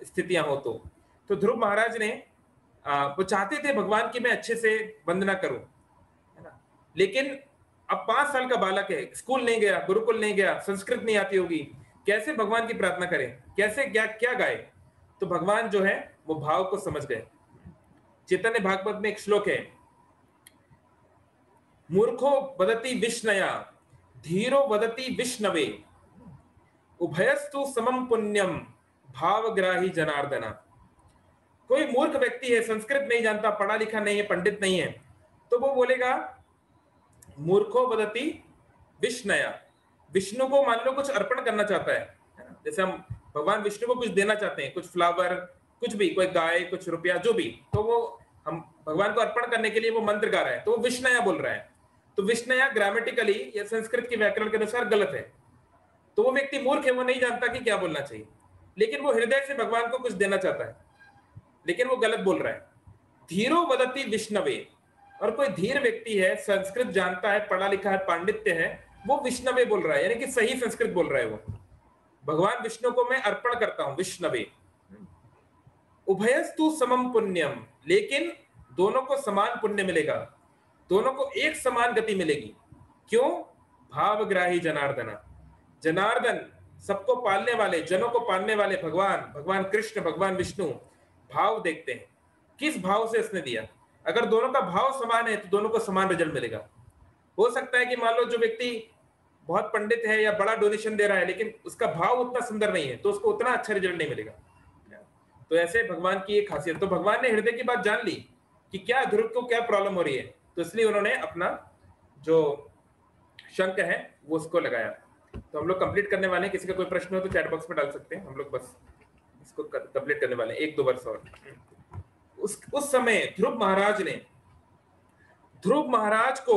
[SPEAKER 1] स्थितियां हो तो। तो ध्रुव महाराज ने वो चाहते थे भगवान की मैं अच्छे से वंदना करूं, है ना, लेकिन अब 5 साल का बालक है, स्कूल नहीं गया, गुरुकुल नहीं गया, संस्कृत नहीं आती होगी, कैसे भगवान की प्रार्थना करे, कैसे क्या गाए। तो भगवान जो है वो भाव को समझ गए। चैतन्य भागवत में एक श्लोक है, मूर्खो वदति विष्णया धीरो वदति विष्णवे उभयस्तु समम पुण्यम भावग्राही जनार्दना। कोई मूर्ख व्यक्ति है, संस्कृत नहीं जानता, पढ़ा लिखा नहीं है, पंडित नहीं है, तो वो बोलेगा मूर्खो वदति विष्णया, विष्णु को मान लो कुछ अर्पण करना चाहता है, जैसे हम भगवान विष्णु को कुछ देना चाहते हैं, कुछ फ्लावर, कुछ भी, कोई गाय, कुछ रुपया, जो भी, तो वो हम भगवान को अर्पण करने के लिए वो मंत्र गा रहा है, तो वो विष्णया बोल रहा है। तो विष्णया ग्रामेटिकली या संस्कृत के व्याकरण के अनुसार गलत है। तो वो व्यक्ति मूर्ख है, वो नहीं जानता कि क्या बोलना चाहिए, लेकिन वो हृदय से भगवान को कुछ देना चाहता है, लेकिन वो गलत बोल रहा है। धीरो वदति विष्णवे, और कोई धीर व्यक्ति है, संस्कृत जानता है, पढ़ा लिखा है, पांडित्य है, वो विष्णवे बोल रहा है, यानी कि सही संस्कृत बोल रहा है। वो भगवान विष्णु को मैं अर्पण करता हूं, विष्णवे। उभयस्तु समम पुण्यम, लेकिन दोनों को समान पुण्य मिलेगा, दोनों को एक समान गति मिलेगी। क्यों? भावग्राही जनार्दना, जनार्दन सबको पालने वाले, जनों को पालने वाले भगवान कृष्ण, भगवान विष्णु भाव देखते हैं, किस भाव से इसने दिया। अगर दोनों का भाव समान है तो दोनों को समान रिजल्ट मिलेगा। हो सकता है कि मान लो जो व्यक्ति बहुत पंडित है या बड़ा डोनेशन दे रहा है, लेकिन उसका भाव उतना सुंदर नहीं है, तो उसको उतना अच्छा रिजल्ट नहीं मिलेगा। तो ऐसे भगवान की एक खासियत, तो भगवान ने हृदय की बात जान ली कि क्या ध्रुव को क्या प्रॉब्लम हो रही है, तो इसलिए उन्होंने अपना जो शंख है वो उसको लगाया। तो हम लोग कंप्लीट करने वाले हैं, किसी का कोई प्रश्न हो तो चैट बॉक्स में डाल सकते हैं, हम लोग बस इसको कंप्लीट करने वाले हैं, 1-2 वर्ष और। उस समय ध्रुव महाराज को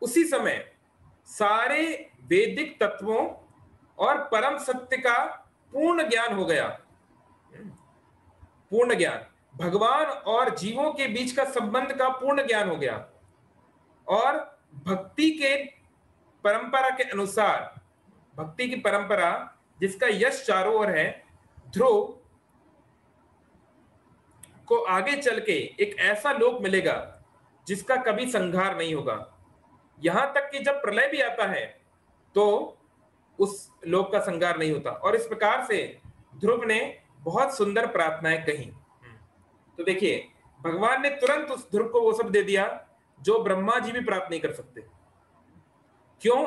[SPEAKER 1] उसी समय सारे वैदिक तत्वों और परम सत्य का पूर्ण ज्ञान हो गया। पूर्ण ज्ञान, भगवान और जीवों के बीच का संबंध का पूर्ण ज्ञान हो गया, और भक्ति के परंपरा के अनुसार, भक्ति की परंपरा जिसका यश चारों ओर है, ध्रुव को आगे चल के एक ऐसा लोक मिलेगा जिसका कभी संहार नहीं होगा। यहां तक कि जब प्रलय भी आता है तो उस लोक का संहार नहीं होता। और इस प्रकार से ध्रुव ने बहुत सुंदर प्रार्थनाएं कही। तो देखिए, भगवान ने तुरंत उस ध्रुव को वो सब दे दिया जो ब्रह्मा जी भी प्राप्त नहीं कर सकते। क्यों?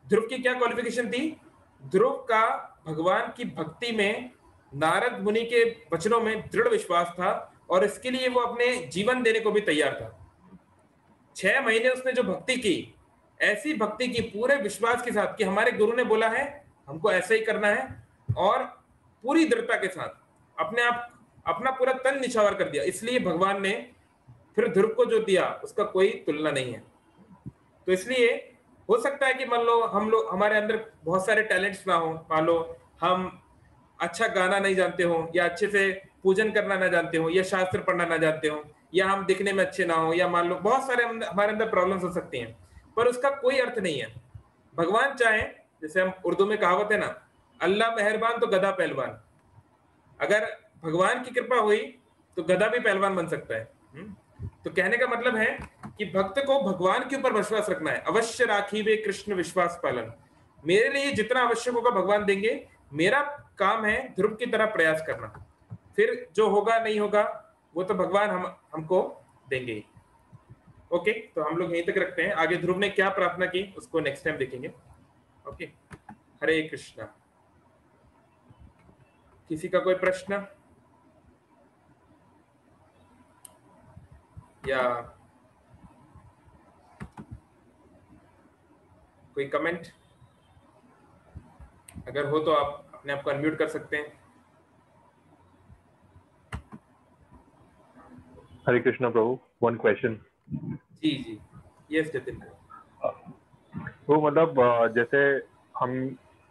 [SPEAKER 1] ध्रुव की क्या क्वालिफिकेशन थी? ध्रुव का भगवान की भक्ति में, नारद मुनि के वचनों में दृढ़ विश्वास था, और इसके लिए वो अपने जीवन देने को भी तैयार था। 6 महीने उसने जो भक्ति की, ऐसी भक्ति की पूरे विश्वास के साथ कि हमारे गुरु ने बोला है हमको ऐसा ही करना है, और पूरी दृढ़ता के साथ अपना पूरा तन निछावर कर दिया। इसलिए भगवान ने फिर ध्रुव को जो दिया उसका कोई तुलना नहीं है। तो इसलिए हो सकता है कि मान लो हमारे अंदर बहुत सारे टैलेंट्स ना हो, मान लो हम अच्छा गाना नहीं जानते हो, या अच्छे से पूजन करना ना जानते हो, या शास्त्र पढ़ना ना जानते हो, या हम दिखने में अच्छे ना हो, या मान लो बहुत सारे हमारे अंदर प्रॉब्लम्स हो सकती हैं, पर उसका कोई अर्थ नहीं है। भगवान चाहे, जैसे हम उर्दू में कहावत है ना, अल्लाह मेहरबान तो गधा पहलवान। अगर भगवान की कृपा हुई तो गधा भी पहलवान बन सकता है। तो कहने का मतलब है कि भक्त को भगवान के ऊपर विश्वास रखना है। अवश्य राखी वे कृष्ण विश्वास पालन। मेरे लिए जितना आवश्यक होगा भगवान देंगे, मेरा काम है ध्रुव की तरह प्रयास करना, फिर जो होगा नहीं होगा वो तो भगवान हमको देंगे। ओके, तो हम लोग यहीं तक रखते हैं। आगे ध्रुव ने क्या प्रार्थना की उसको नेक्स्ट टाइम देखेंगे। ओके, हरे कृष्णा। किसी का कोई प्रश्न या कोई कमेंट? अगर हो तो आप अपने आप को अनम्यूट कर सकते हैं।
[SPEAKER 2] हरे कृष्णा प्रभु, वन क्वेश्चन।
[SPEAKER 1] जी जी, यस जतिन।
[SPEAKER 2] तो मतलब जैसे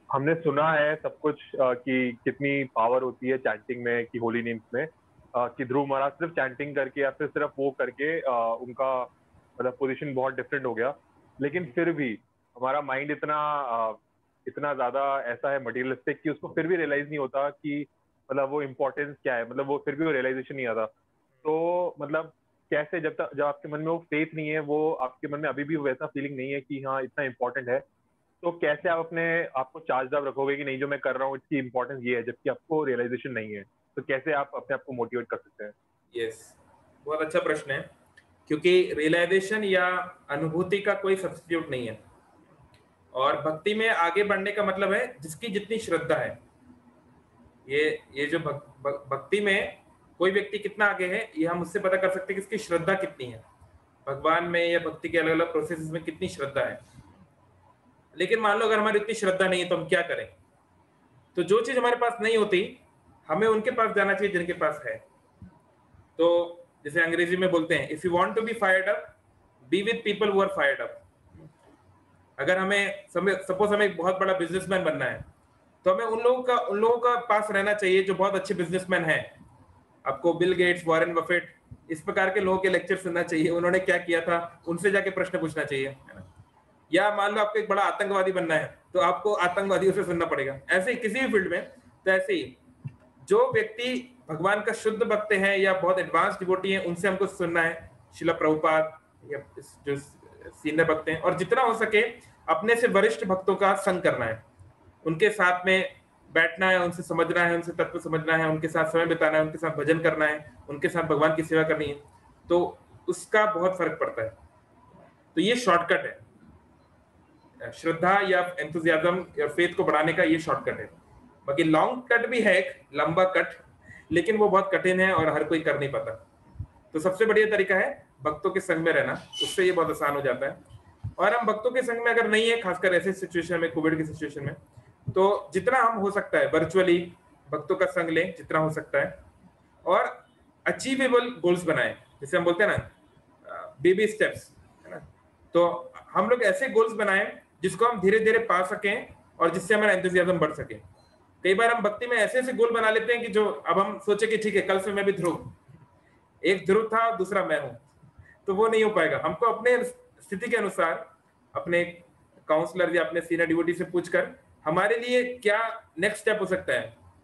[SPEAKER 2] हमने सुना है सब कुछ कि कितनी पावर होती है चैंटिंग में, कि होली नेम्स में, कि ध्रुव महाराज सिर्फ चैंटिंग करके या फिर सिर्फ वो करके उनका मतलब पोजीशन बहुत डिफरेंट हो गया। लेकिन फिर भी हमारा माइंड इतना ज्यादा ऐसा है मटेरियलिस्टिक कि उसको फिर भी रियलाइज नहीं होता कि मतलब वो इम्पोर्टेंस क्या है, मतलब वो फिर भी वो रियलाइजेशन नहीं आता। तो मतलब कैसे, जब आपके मन में वो फेथ नहीं है, वो आपके मन में अभी भी वैसा फीलिंग नहीं है कि हाँ इतना इंपॉर्टेंट है, तो कैसे आप अपने आपको चार्ज अप रखोगे कि नहीं जो मैं कर रहा हूँ इसकी इंपॉर्टेंस ये है, जबकि आपको रियलाइजेशन नहीं है? तो कैसे आप अपने आप को मोटिवेट कर सकते हैं?
[SPEAKER 1] यस, बहुत अच्छा प्रश्न है, क्योंकि रियलाइजेशन या अनुभूति का कोई सब्स्टिट्यूट नहीं है। और भक्ति में आगे बढ़ने का मतलब है जिसकी जितनी श्रद्धा है। ये जो भक्ति में कोई व्यक्ति कितना आगे है, ये हम उससे पता कर सकते हैं कि इसकी श्रद्धा कितनी है, भगवान में या भक्ति के अलग अलग प्रोसेस में कितनी श्रद्धा है। लेकिन मान लो अगर हमारी इतनी श्रद्धा नहीं है तो हम क्या करें? तो जो चीज हमारे पास नहीं होती, हमें उनके पास जाना चाहिए जिनके पास है। तो जैसे अंग्रेजी में बोलते हैं, if you want to be fired up, be with people who are fired up. अगर सपोज हमें एक बहुत बड़ा बिजनेसमैन बनना है, तो हमें उन लोगों का पास रहना चाहिए जो बहुत अच्छे बिजनेसमैन हैं। आपको बिल गेट्स, वॉरेन बफेट, इस प्रकार के लोगों के लेक्चर सुनना चाहिए, उन्होंने क्या किया था उनसे जाके प्रश्न पूछना चाहिए। या मान लो आपको एक बड़ा आतंकवादी बनना है, तो आपको आतंकवादियों से सुनना पड़ेगा। ऐसे ही किसी भी फील्ड में, तो ऐसे ही जो व्यक्ति भगवान का शुद्ध भक्त है या बहुत एडवांस डिवोटी है, उनसे हमको सुनना है। शिला प्रभुपाद या जो सीनियर भक्त हैं, और जितना हो सके अपने से वरिष्ठ भक्तों का संग करना है, उनके साथ में बैठना है, उनसे समझना है, उनसे तत्व समझना है, उनके साथ समय बिताना है, उनके साथ भजन करना है, उनके साथ भगवान की सेवा करनी है। तो उसका बहुत फर्क पड़ता है। तो ये शॉर्टकट है, श्रद्धा या एंथुसियाज्म या फेथ को बढ़ाने का ये शॉर्टकट है। बाकी लॉन्ग कट भी है, एक लंबा कट, लेकिन वो बहुत कठिन है और हर कोई कर नहीं पाता। तो सबसे बढ़िया तरीका है भक्तों के संग में रहना, उससे ये बहुत आसान हो जाता है। और हम भक्तों के संग में अगर नहीं है, खासकर ऐसे सिचुएशन में, कोविड की सिचुएशन में, तो जितना हम हो सकता है वर्चुअली भक्तों का संग लें जितना हो सकता है, और अचीवेबल गोल्स बनाएं, जैसे हम बोलते हैं ना बेबी स्टेप्स, है ना। तो हम लोग ऐसे गोल्स बनाएं जिसको हम धीरे धीरे पा सकें और जिससे हमारा एंथुसियाज्म बढ़ सके। कई बार हम भक्ति में ऐसे ऐसे गोल बना लेते हैं कि जो अब हम सोचे कि ठीक है कल से मैं भी ध्रुव, एक ध्रुव था दूसरा मैं हूं, तो वो नहीं हो पाएगा। हमको अपने स्थिति के अनुसार अपने काउंसलर या अपने सीनियर डिवोटी से पूछकर हमारे लिए क्या नेक्स्ट स्टेप हो सकता है,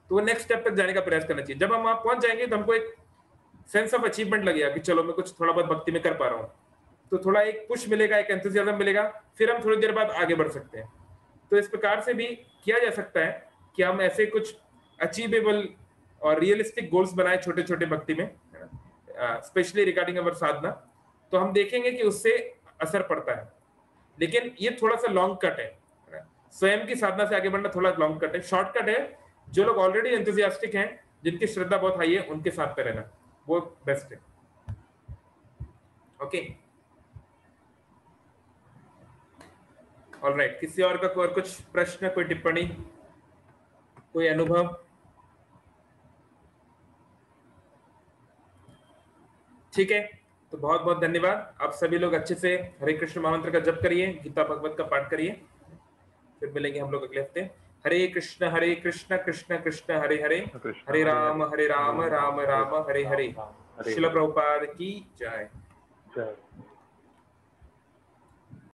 [SPEAKER 1] तो वो नेक्स्ट स्टेप तक जाने का प्रयास करना चाहिए। जब हम वहां पहुंच जाएंगे तो हमको एक सेंस ऑफ अचीवमेंट लगेगा कि चलो मैं कुछ थोड़ा बहुत भक्ति में कर पा रहा हूँ, तो थोड़ा एक पुश मिलेगा, एक एंथुसियाज्म मिलेगा, फिर हम थोड़ी देर बाद आगे बढ़ सकते हैं। तो इस प्रकार से भी किया जा सकता है कि हम ऐसे कुछ अचीवेबल और रियलिस्टिक गोल्स बनाए छोटे छोटे भक्ति में, स्पेशली रिगार्डिंग अवर साधना, तो हम देखेंगे कि उससे असर पड़ता है। लेकिन ये थोड़ा सा लॉन्ग कट है, स्वयं की साधना से आगे बढ़ना थोड़ा लॉन्ग कट है। शॉर्टकट है जो लोग ऑलरेडी एंथुसियास्टिक हैं, जिनकी श्रद्धा बहुत हाई है, उनके साथ पे रहना वो बेस्ट है। Okay, alright. किसी और का और कुछ प्रश्न, कोई टिप्पणी, कोई अनुभव? ठीक है, तो बहुत बहुत धन्यवाद। आप सभी लोग अच्छे से हरे कृष्ण महामंत्र का जप करिए, गीता भगवत का पाठ करिए। फिर मिलेंगे हम लोग अगले हफ्ते। हरे कृष्ण कृष्ण कृष्ण हरे हरे, हरे राम राम राम हरे हरे। श्रील प्रभुपाद की जय।